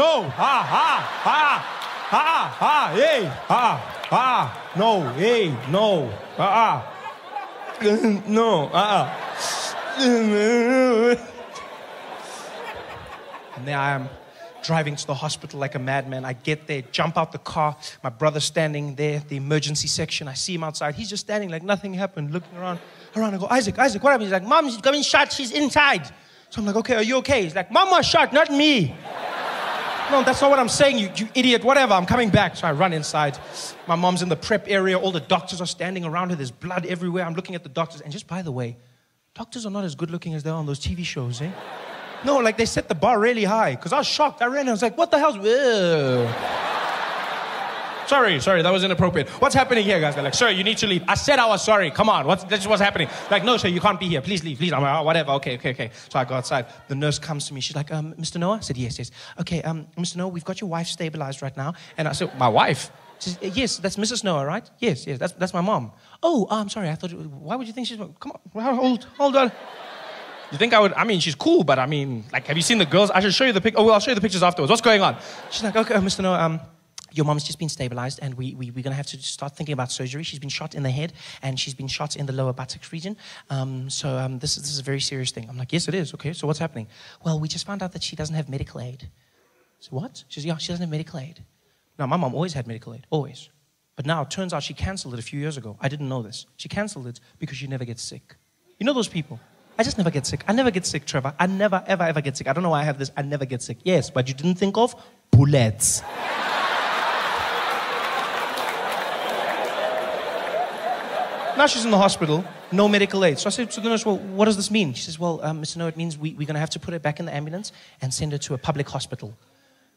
no, hey, no, no, And there I am, driving to the hospital like a madman. I get there, jump out the car. My brother's standing there, the emergency section. I see him outside. He's just standing like nothing happened, looking around. I go, Isaac, what happened? He's like, Mom, she's getting shot. She's inside. So I'm like, okay, are you okay? He's like, Mom was shot, not me. No, that's not what I'm saying, you idiot. Whatever, I'm coming back. So I run inside. My mom's in the prep area. All the doctors are standing around her. There's blood everywhere. I'm looking at the doctors. And just by the way, doctors are not as good looking as they are on those TV shows, eh? No, like they set the bar really high. Because I was shocked. I ran and I was like, what the hell's... Sorry, that was inappropriate. What's happening here, guys? They're like, sir, you need to leave. I said I was sorry. Come on, that's what's happening. Like, no, sir, you can't be here. Please leave, please. I'm like, whatever, okay. So I go outside. The nurse comes to me. She's like, Mr. Noah? I said, yes. Okay, Mr. Noah, we've got your wife stabilized right now. And I said, my wife? She says, yes, that's Mrs. Noah, right? Yes, that's my mom. Oh, I'm sorry. I thought, why would you think she's... Come on, hold on. You think I would... I mean, she's cool, but I mean, like, have you seen the girls? I should show you the picture. Oh, well, I'll show you the pictures afterwards. What's going on? She's like, okay, Mr. Noah, your mom's just been stabilized and we're going to have to start thinking about surgery. She's been shot in the head and she's been shot in the lower buttocks region. This is a very serious thing. I'm like, yes, it is. Okay, so what's happening? Well, we just found out that she doesn't have medical aid. So what? She says, yeah, she doesn't have medical aid. Now, my mom always had medical aid, always. But now it turns out she canceled it a few years ago. I didn't know this. She canceled it because she never gets sick. You know those people? I just never get sick. I never get sick, Trevor. I never, ever get sick. I don't know why I have this. I never get sick. Yes, but you didn't think of bullets. Now she's in the hospital, no medical aid. So I said to the nurse, well, what does this mean? She says, well, Mr. Noah, it means we're going to have to put her back in the ambulance and send her to a public hospital.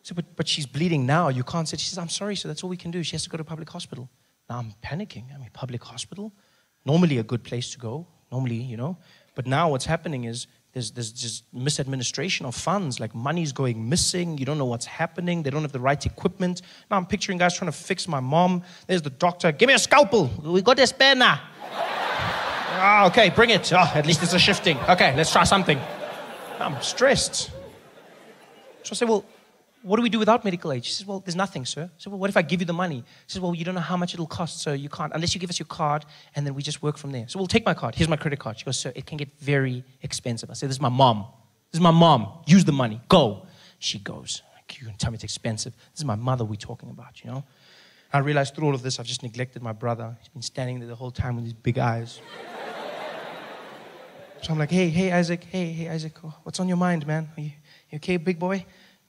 So, but she's bleeding now. You can't say. She says, I'm sorry, sir. That's all we can do. She has to go to a public hospital. Now I'm panicking. I mean, public hospital? Normally a good place to go. Normally, you know, But now what's happening is there's just misadministration of funds, like money's going missing, you don't know what's happening, they don't have the right equipment. Now I'm picturing guys trying to fix my mom. There's the doctor, give me a scalpel, we got a spare now. Ah, okay, bring it. Oh, at least it's a shifting. Okay, let's try something. I'm stressed. So I say, well, what do we do without medical aid? She says, well, there's nothing, sir. I said, well, what if I give you the money? She says, well, you don't know how much it'll cost, so you can't, unless you give us your card, and then we just work from there. So we'll take my card. Here's my credit card. She goes, sir, it can get very expensive. I said, this is my mom. This is my mom. Use the money. Go. She goes, you can tell me it's expensive. This is my mother we're talking about, you know? I realized through all of this, I've just neglected my brother. He's been standing there the whole time with his big eyes. So I'm like, hey, Isaac. Hey, Isaac. Oh, what's on your mind, man? You okay, big boy?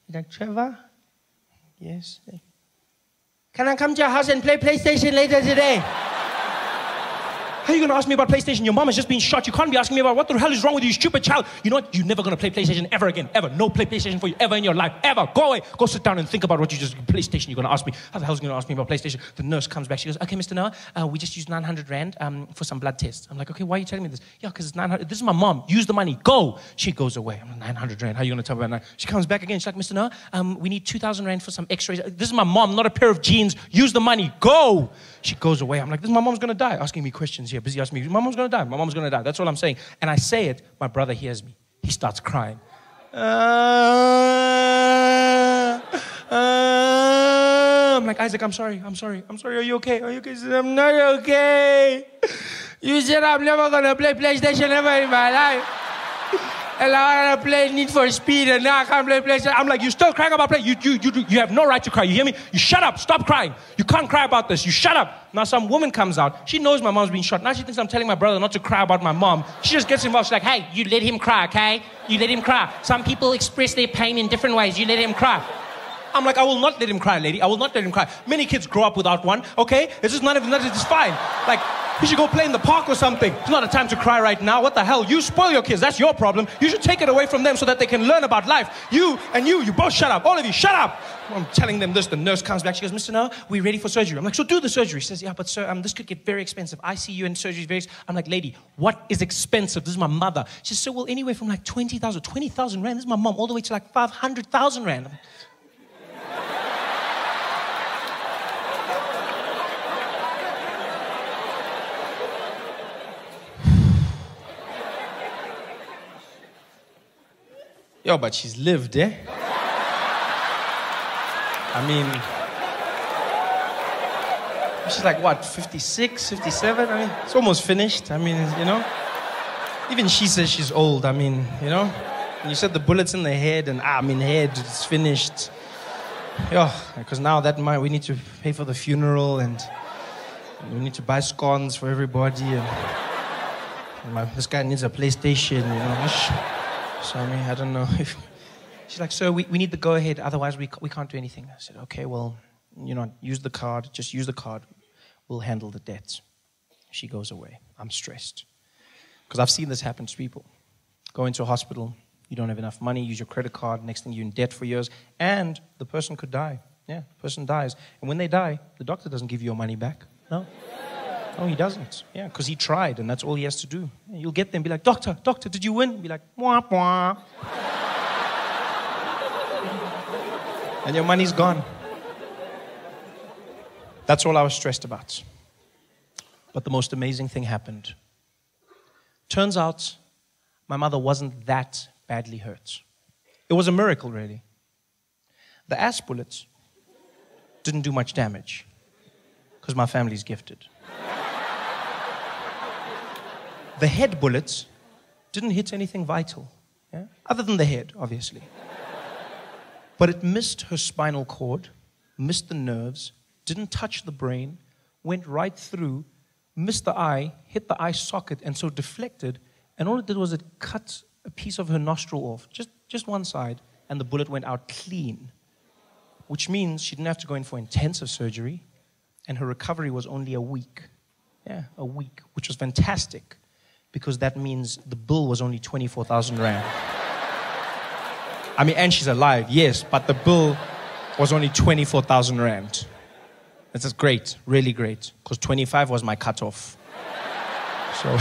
You're like, Trevor? Yes. Can I come to your house and play PlayStation later today? How are you going to ask me about PlayStation? Your mom has just been shot. You can't be asking me about what the hell is wrong with you, you stupid child. You know what? You're never going to play PlayStation ever again. Ever. No play PlayStation for you ever in your life. Ever. Go away. Go sit down and think about what you just... PlayStation, you're going to ask me. How the hell is you going to ask me about PlayStation? The nurse comes back. She goes, okay, Mr. Noah, we just used 900 Rand for some blood tests. I'm like, okay, why are you telling me this? Yeah, because it's 900. This is my mom. Use the money. Go. She goes away. I'm like, 900 Rand. How are you going to tell me about that? She comes back again. She's like, Mr. Noah, we need 2,000 Rand for some x-rays. This is my mom, not a pair of jeans. Use the money. Go. She goes away. I'm like, this is my mom's going to die. Asking me questions here. Busy asking me, my mom's going to die. My mom's going to die. That's all I'm saying. And I say it. My brother hears me. He starts crying. I'm like, Isaac, I'm sorry. Are you okay? Are you okay? He says, I'm not okay. You said I'm never going to play PlayStation ever in my life. And I want to play Need for Speed, and now I can't play PlayStation. I'm like, you still crying about play? You have no right to cry. You hear me? You shut up. Stop crying. You can't cry about this. You shut up. Now some woman comes out. She knows my mom's been shot. Now she thinks I'm telling my brother not to cry about my mom. She just gets involved. She's like, hey, you let him cry, okay? You let him cry. Some people express their pain in different ways. You let him cry. I'm like, I will not let him cry, lady. I will not let him cry. Many kids grow up without one, okay? It's just none of it is fine. Like, you should go play in the park or something. It's not a time to cry right now. What the hell? You spoil your kids. That's your problem. You should take it away from them so that they can learn about life. You both shut up. All of you, shut up. I'm telling them this. The nurse comes back. She goes, Mr. Noah, we're ready for surgery. I'm like, so do the surgery. She says, yeah, but sir, this could get very expensive. ICU and surgery is very expensive. I'm like, lady, what is expensive? This is my mother. She says, so well, anyway, from like 20,000 Rand. This is my mom, all the way to like 500,000 Rand. Yo, but she's lived, eh? I mean, she's like, what, 56, 57? I mean, it's almost finished. I mean, you know? Even she says she's old. I mean, you know? You said the bullets in the head, and head, it's finished. Yo, because now we need to pay for the funeral, and we need to buy scones for everybody, and this guy needs a PlayStation, you know? So, I mean, I don't know if... She's like, sir, we need the go-ahead, otherwise we can't do anything. I said, okay, well, you know, use the card, just use the card. We'll handle the debts. She goes away. I'm stressed. Because I've seen this happen to people. Go into a hospital, you don't have enough money, use your credit card, next thing you're in debt for years, and the person could die. Yeah, the person dies. And when they die, the doctor doesn't give you your money back. No. No, he doesn't. Yeah, because he tried, and that's all he has to do. You'll get there and be like, doctor, did you win? Be like, wah, wah. And your money's gone. That's all I was stressed about. But the most amazing thing happened. Turns out, my mother wasn't that badly hurt. It was a miracle, really. The ass bullets didn't do much damage, because my family's gifted. The head bullets didn't hit anything vital, yeah? Other than the head, obviously. But it missed her spinal cord, missed the nerves, didn't touch the brain, went right through, missed the eye, hit the eye socket, and so deflected, and all it did was it cut a piece of her nostril off, just one side, and the bullet went out clean, which means she didn't have to go in for intensive surgery, and her recovery was only a week. Yeah, a week, which was fantastic, because that means the bill was only 24,000 Rand. I mean, and she's alive, yes, but the bill was only 24,000 Rand. This is great, really great, because 25 was my cutoff. So,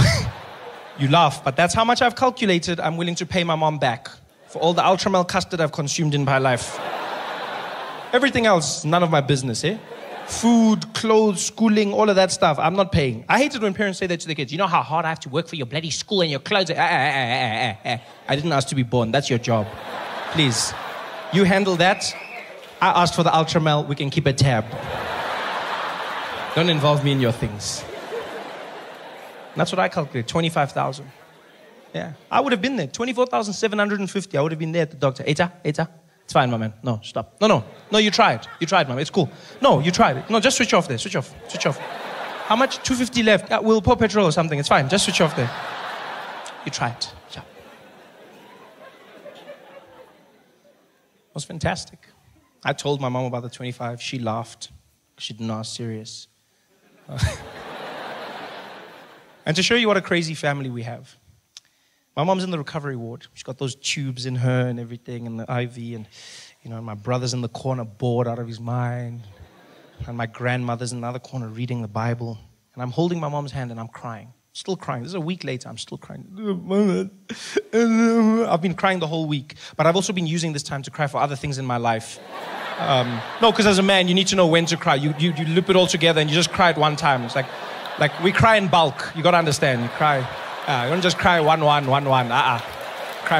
You laugh, but that's how much I've calculated I'm willing to pay my mom back for all the ultra custard I've consumed in my life. Everything else, none of my business, eh? Food, clothes, schooling, all of that stuff, I'm not paying. I hate it when parents say that to their kids. You know how hard I have to work for your bloody school and your clothes? I didn't ask to be born. That's your job. Please. You handle that. I asked for the ultramel. We can keep a tab. Don't involve me in your things. That's what I calculate, 25,000. Yeah, I would have been there, 24,750. I would have been there at the doctor. Eta? It's fine, my man. No, stop. No, you tried. You tried, mom. It's cool. No, you tried it. No, just switch off there. Switch off. How much? 250 left. Yeah, we'll pour petrol or something. It's fine. Just switch off there. You tried. Yeah. It was fantastic. I told my mom about the 25. She laughed. She didn't know I was serious. And to show you what a crazy family we have, my mom's in the recovery ward. She's got those tubes in her and everything, and the IV, and my brother's in the corner bored out of his mind, and my grandmother's in the other corner reading the Bible, and I'm holding my mom's hand and I'm crying, still crying. This is a week later, I'm still crying. I've been crying the whole week, but I've also been using this time to cry for other things in my life. No, because as a man, you need to know when to cry. You loop it all together and you just cry at one time. It's like we cry in bulk. You got to understand. You cry. You don't just cry one. Cry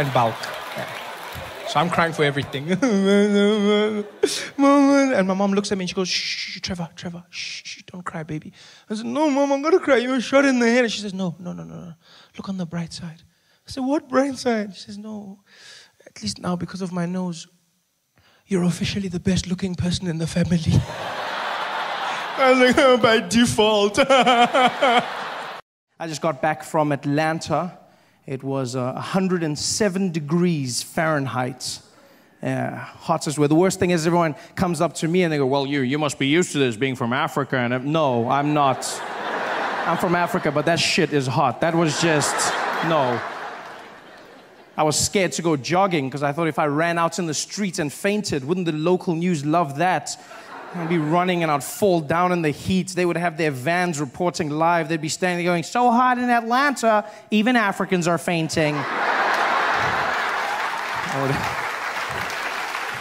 in bulk. Yeah. So I'm crying for everything. And my mom looks at me and she goes, shh, Trevor, shh, don't cry, baby. I said, no, mom, I'm going to cry. You're shot in the head. And she says, no. Look on the bright side. I said, what bright side? She says, no, at least now because of my nose, you're officially the best looking person in the family. I was like, oh, by default. I just got back from Atlanta. It was 107 degrees Fahrenheit. Hottest weather. The worst thing is everyone comes up to me and they go, well, you must be used to this being from Africa. And no, I'm not. I'm from Africa, but that shit is hot. That was just, no. I was scared to go jogging because I thought if I ran out in the streets and fainted, wouldn't the local news love that? I'd be running and I'd fall down in the heat. They would have their vans reporting live. They'd be standing there going, so hot in Atlanta, even Africans are fainting.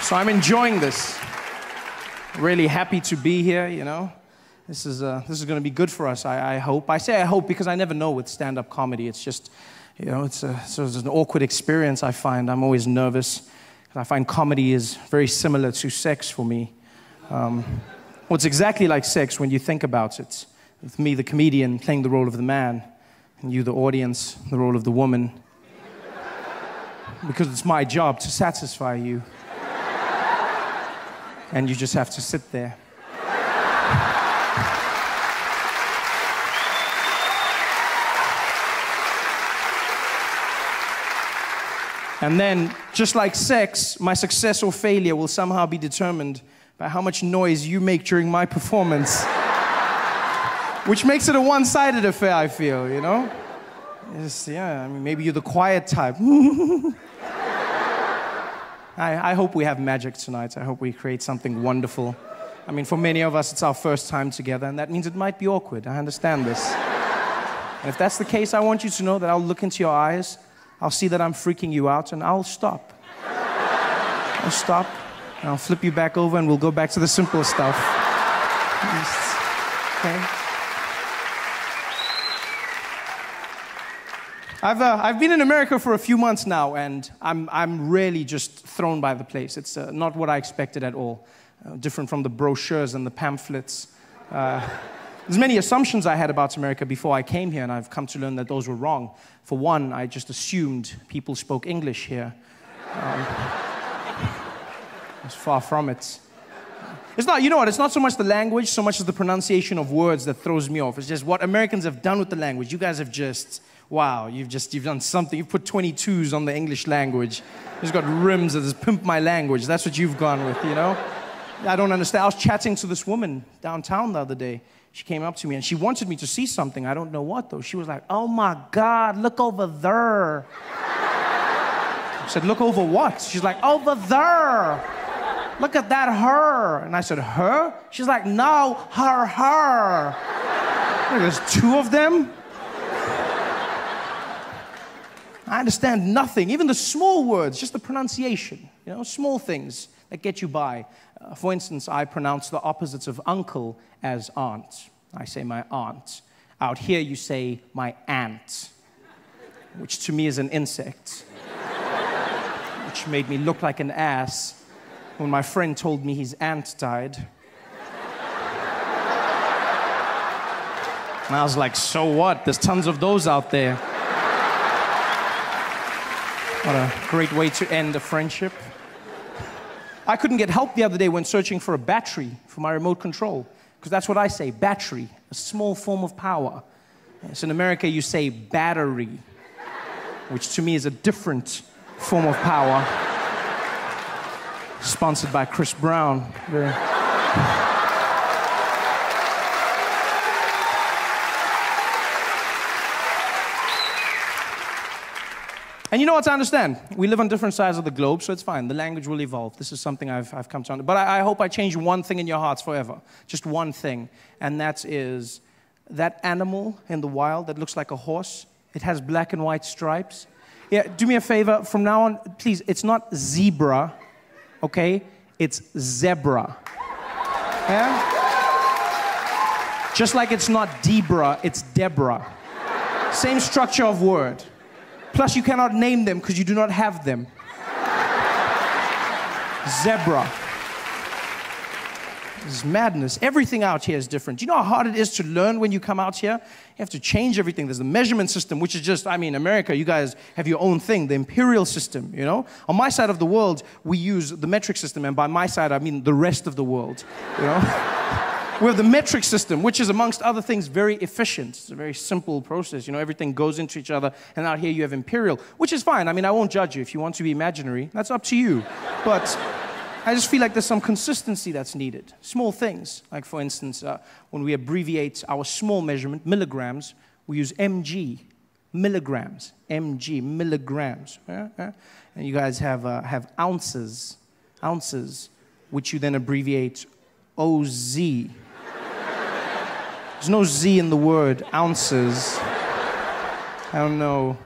So I'm enjoying this. Really happy to be here, This is going to be good for us, I hope. I say I hope because I never know with stand-up comedy. It's just, it's an awkward experience, I find. I'm always nervous. I find comedy is very similar to sex for me. Well, it's exactly like sex when you think about it. With me, the comedian, playing the role of the man, and you, the audience, the role of the woman. Because it's my job to satisfy you. And you just have to sit there. And then, just like sex, my success or failure will somehow be determined by how much noise you make during my performance. Which makes it a one-sided affair, I feel, maybe you're the quiet type. I hope we have magic tonight. I hope we create something wonderful. For many of us, it's our first time together, and that means it might be awkward. I understand this. And if that's the case, I want you to know that I'll look into your eyes, I'll see that I'm freaking you out, and I'll stop. I'll stop. And I'll flip you back over and we'll go back to the simple stuff. Okay. I've been in America for a few months now, and I'm really just thrown by the place. It's not what I expected at all. Different from the brochures and the pamphlets. There's many assumptions I had about America before I came here, and I've come to learn that those were wrong. For one, I just assumed people spoke English here. It's far from it. It's not, it's not so much the language, so much as the pronunciation of words that throws me off. It's just what Americans have done with the language. You guys have just, wow, you've done something. You've put 22s on the English language. You've got rims that just pimp my language. That's what you've gone with, I don't understand. I was chatting to this woman downtown the other day. She came up to me and she wanted me to see something. I don't know what, though. She was like, oh my God, look over there. I said, look over what? She's like, over there. Look at that her. And I said, her? She's like, no, her. Look, there's two of them. I understand nothing, even the small words, just the pronunciation, you know, small things that get you by. For instance, I pronounce the opposites of uncle as aunt. I say my aunt. Out here, you say my ant, which to me is an insect, which made me look like an ass when my friend told me his aunt died. And I was like, so what? There's tons of those out there. What a great way to end a friendship. I couldn't get help the other day when searching for a battery for my remote control, because that's what I say, battery, a small form of power. So in America, you say battery, which to me is a different form of power. Sponsored by Chris Brown. And you know what to understand? We live on different sides of the globe, so it's fine. The language will evolve. This is something I've come to understand. But I hope I change one thing in your hearts forever. Just one thing. And that is that animal in the wild that looks like a horse. It has black and white stripes. Yeah, do me a favor. From now on, please, it's not zebra, okay? It's zebra. Yeah? Just like it's not Debra, it's Deborah. Same structure of word. Plus, you cannot name them because you do not have them. Zebra. This is madness. Everything out here is different. Do you know how hard it is to learn when you come out here? You have to change everything. There's the measurement system, which is just, I mean, America, you guys have your own thing, the imperial system, you know? On my side of the world, we use the metric system, and by my side, I mean the rest of the world, you know? We have the metric system, which is, amongst other things, very efficient. It's a very simple process. You know, everything goes into each other. And out here you have imperial, which is fine. I mean, I won't judge you. If you want to be imaginary, that's up to you. But I just feel like there's some consistency that's needed. Small things. Like, for instance, when we abbreviate our small measurement, milligrams, we use mg, milligrams. Mg, milligrams. And you guys have ounces, which you then abbreviate OZ. There's no Z in the word, ounces. I don't know.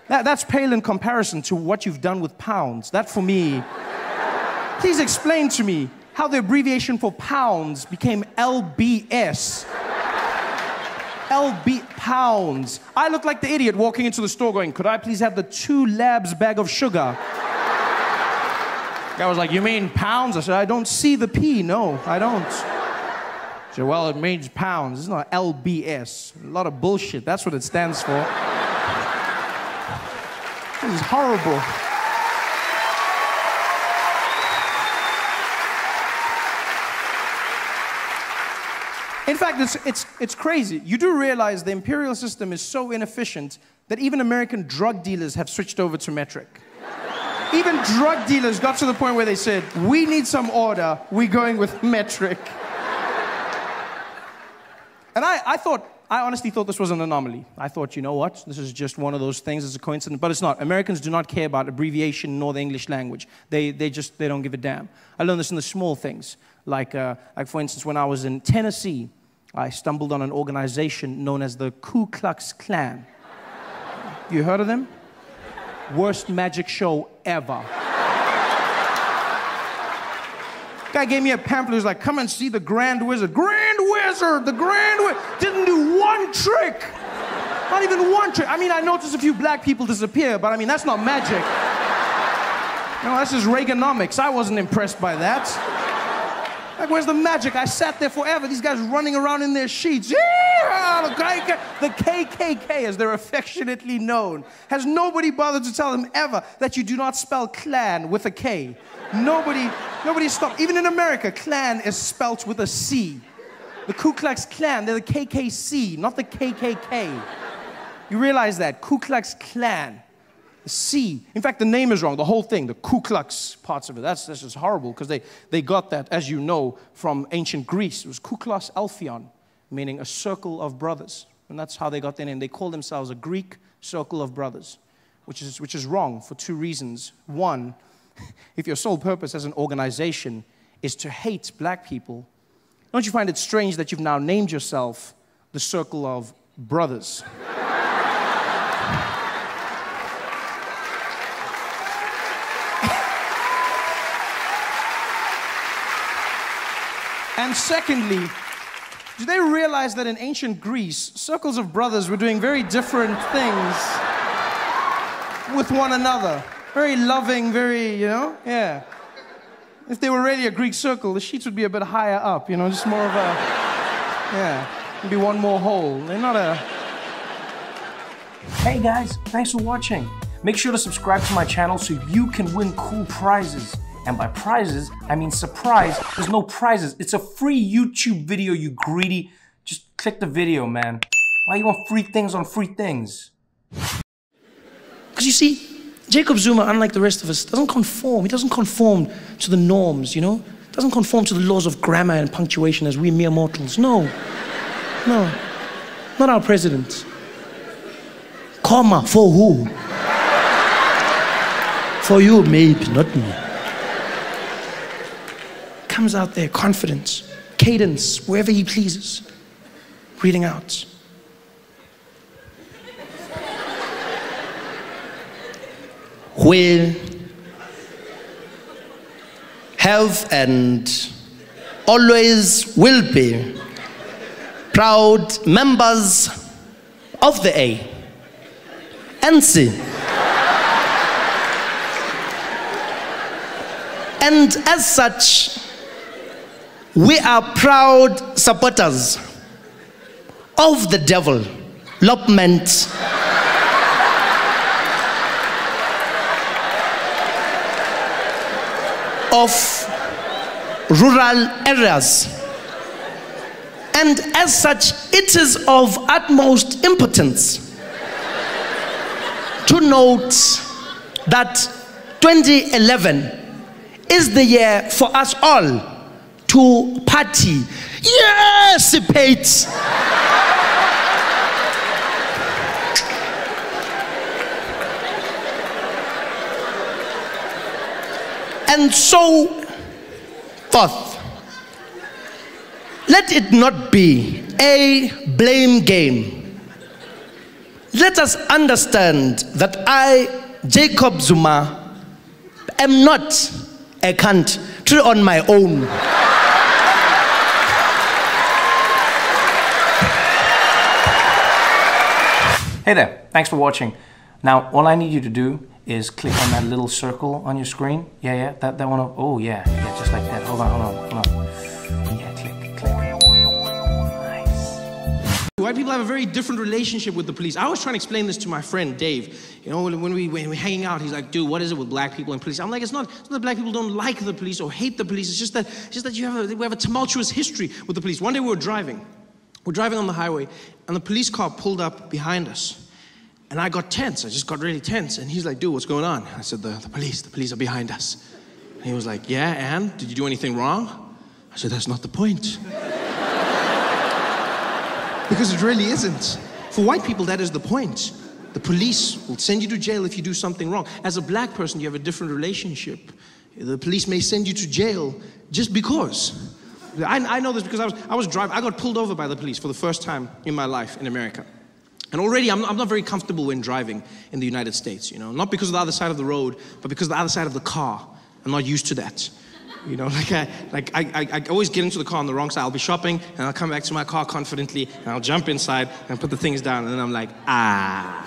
That's pale in comparison to what you've done with pounds. That for me, please explain to me how the abbreviation for pounds became LBS. LB, pounds. I look like the idiot walking into the store going, could I please have the 2 labs bag of sugar? Guy was like, you mean pounds? I said, I don't see the P, no, I don't. He said, well, it means pounds. It's not LBS. A lot of bullshit. That's what it stands for. This is horrible. In fact, it's crazy. You do realize the imperial system is so inefficient that even American drug dealers have switched over to metric. Even drug dealers got to the point where they said, we need some order, we're going with metric. And I honestly thought this was an anomaly. I thought, you know what, this is just one of those things, it's a coincidence, but it's not. Americans do not care about abbreviation nor the English language. They don't give a damn. I learned this in the small things. Like for instance, when I was in Tennessee, I stumbled on an organization known as the Ku Klux Klan. You heard of them? Worst magic show ever. Guy gave me a pamphlet. He was like, come and see the Grand Wizard. Grand Wizard! The Grand Wizard! Didn't do one trick! Not even one trick. I mean, I noticed a few black people disappear, but I mean, that's not magic. No, that's just Reaganomics. I wasn't impressed by that. Like, where's the magic? I sat there forever. These guys running around in their sheets. Yeah! The KKK, as they're affectionately known. Has nobody bothered to tell them ever that you do not spell clan with a K? Nobody stopped. Even in America, Klan is spelt with a C. The Ku Klux Klan, they're the KKC, not the KKK. You realize that? Ku Klux Klan. The C. In fact, the name is wrong, the whole thing, the Ku Klux parts of it. That's just horrible, because they got that, as you know, from ancient Greece. It was Kuklos Alphion, meaning a circle of brothers. And that's how they got their name. They call themselves a Greek circle of brothers, which is wrong for 2 reasons. One, if your sole purpose as an organization is to hate black people, don't you find it strange that you've now named yourself the Circle of Brothers? And secondly, do they realize that in ancient Greece, circles of brothers were doing very different things with one another? Very loving, very, you know, yeah. If they were really a Greek circle, the sheets would be a bit higher up, you know, just more of a, yeah, maybe one more hole. They're not a... Hey guys, thanks for watching. Make sure to subscribe to my channel so you can win cool prizes. And by prizes, I mean surprise. There's no prizes. It's a free YouTube video, you greedy. Just click the video, man. Why you want free things on free things? Because you see, Jacob Zuma, unlike the rest of us, doesn't conform. He doesn't conform to the norms, you know? Doesn't conform to the laws of grammar and punctuation as we mere mortals. No. No. Not our president. Comma, for who? For you, maybe, not me. Comes out there, confidence, cadence, wherever he pleases, reading out. Will have and always will be proud members of the ANC. And as such, we are proud supporters of the development of rural areas. And as such, it is of utmost importance to note that 2011 is the year for us all to participate. And so forth. Let it not be a blame game. Let us understand that I, Jacob Zuma, am not a country on my own. Hey there, thanks for watching. Now, all I need you to do is click on that little circle on your screen. Yeah, that one. Oh, yeah, just like that. Hold on. Yeah, click. Nice. White people have a very different relationship with the police. I was trying to explain this to my friend Dave. You know, when we're hanging out, he's like, "Dude, what is it with black people and police?" I'm like, it's not that black people don't like the police or hate the police. It's just that we have a tumultuous history with the police. One day we were driving on the highway, and the police car pulled up behind us. And I got tense. I just got really tense. And he's like, "Dude, what's going on?" I said, the police are behind us. And he was like, "Yeah, and? Did you do anything wrong?" I said, "That's not the point." Because it really isn't. For white people, that is the point. The police will send you to jail if you do something wrong. As a black person, you have a different relationship. The police may send you to jail just because. I know this because I was driving. I got pulled over by the police for the first time in my life in America. And already I'm not very comfortable when driving in the United States, you know, not because of the other side of the road, but because of the other side of the car. I'm not used to that. You know, I always get into the car on the wrong side. I'll be shopping and I'll come back to my car confidently and I'll jump inside and put the things down and then I'm like, ah.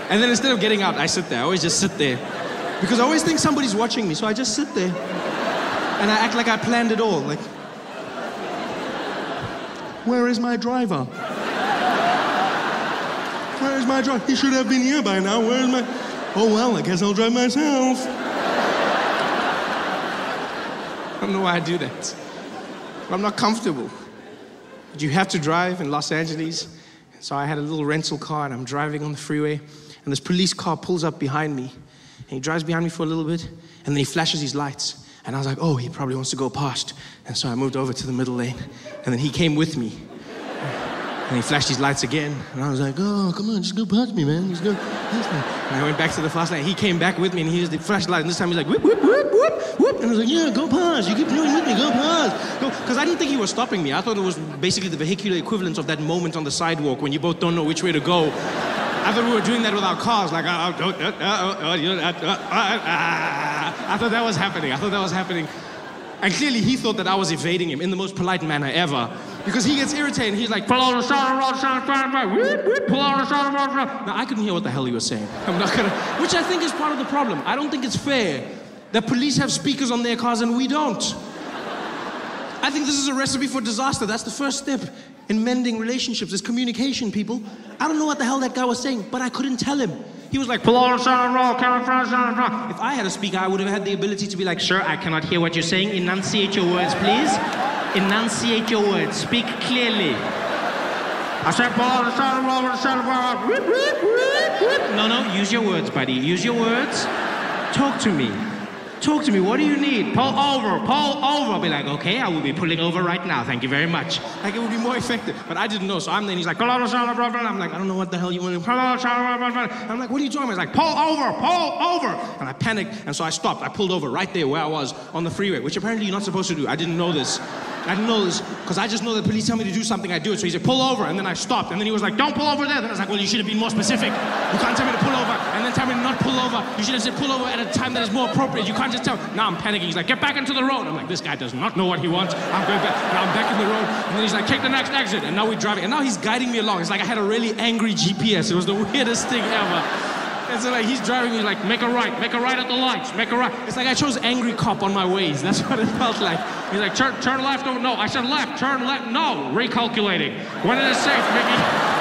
And then instead of getting out, I sit there. I always just sit there. Because I always think somebody's watching me, so I just sit there. And I act like I planned it all, like, where is my driver? Where is my driver? He should have been here by now. Where is my... Oh, well, I guess I'll drive myself. I don't know why I do that. I'm not comfortable. But you have to drive in Los Angeles. So I had a little rental car, and I'm driving on the freeway, and this police car pulls up behind me, and he drives behind me for a little bit, and then he flashes his lights. And I was like, oh, he probably wants to go past. And so I moved over to the middle lane, and then he came with me. And he flashed his lights again, and I was like, oh, come on, just go past me, man. Just go past me. And I went back to the fast lane. He came back with me, and he was the flashlight, and this time he's like, whoop, whoop, whoop, whoop, whoop. And I was like, yeah, go past. You keep doing with me, go past. Because I didn't think he was stopping me. I thought it was basically the vehicular equivalent of that moment on the sidewalk when you both don't know which way to go. I thought we were doing that with our cars. Like, I thought that was happening. And clearly he thought that I was evading him in the most polite manner ever. Because he gets irritated and he's like, pull on the side of the road, pull on the side of the road. Now, I couldn't hear what the hell he was saying. I'm not gonna, which I think is part of the problem. I don't think it's fair that police have speakers on their cars and we don't. I think this is a recipe for disaster. That's the first step in mending relationships, is communication, people. I don't know what the hell that guy was saying, but I couldn't tell him. He was like, pull on the side of the road, if I had a speaker, I would have had the ability to be like, sir, I cannot hear what you're saying. Enunciate your words, please. Enunciate your words. Speak clearly. I said, pull on the side of the road. No, use your words, buddy. Use your words. Talk to me. Talk to me. What do you need? Pull over. Pull over. I'll be like, okay, I will be pulling over right now. Thank you very much. Like, it would be more effective. But I didn't know. So I'm then, he's like, pull over. I'm like, I don't know what the hell you want to do. I'm like, what are you talking about? He's like, pull over. And I panicked. And so I stopped. I pulled over right there where I was on the freeway, which apparently you're not supposed to do. I didn't know this because I just know that police tell me to do something, I do it. So he said, pull over, and then I stopped. And then he was like, don't pull over there. Then I was like, well, you should have been more specific. You can't tell me to pull over, and then tell me to not pull over. You should have said pull over at a time that is more appropriate. You can't just tell. Now I'm panicking. He's like, get back into the road. I'm like, this guy does not know what he wants. I'm going back. Now I'm back in the road. And then he's like, take the next exit. And now we're driving. And now he's guiding me along. It's like I had a really angry GPS. It was the weirdest thing ever. And so like he's driving me like, make a right at the lights, make a right. It's like I chose angry cop on my ways. That's what it felt like. He's like, turn left, oh no, I said left, turn left, no, recalculating. When it is safe, Mickey.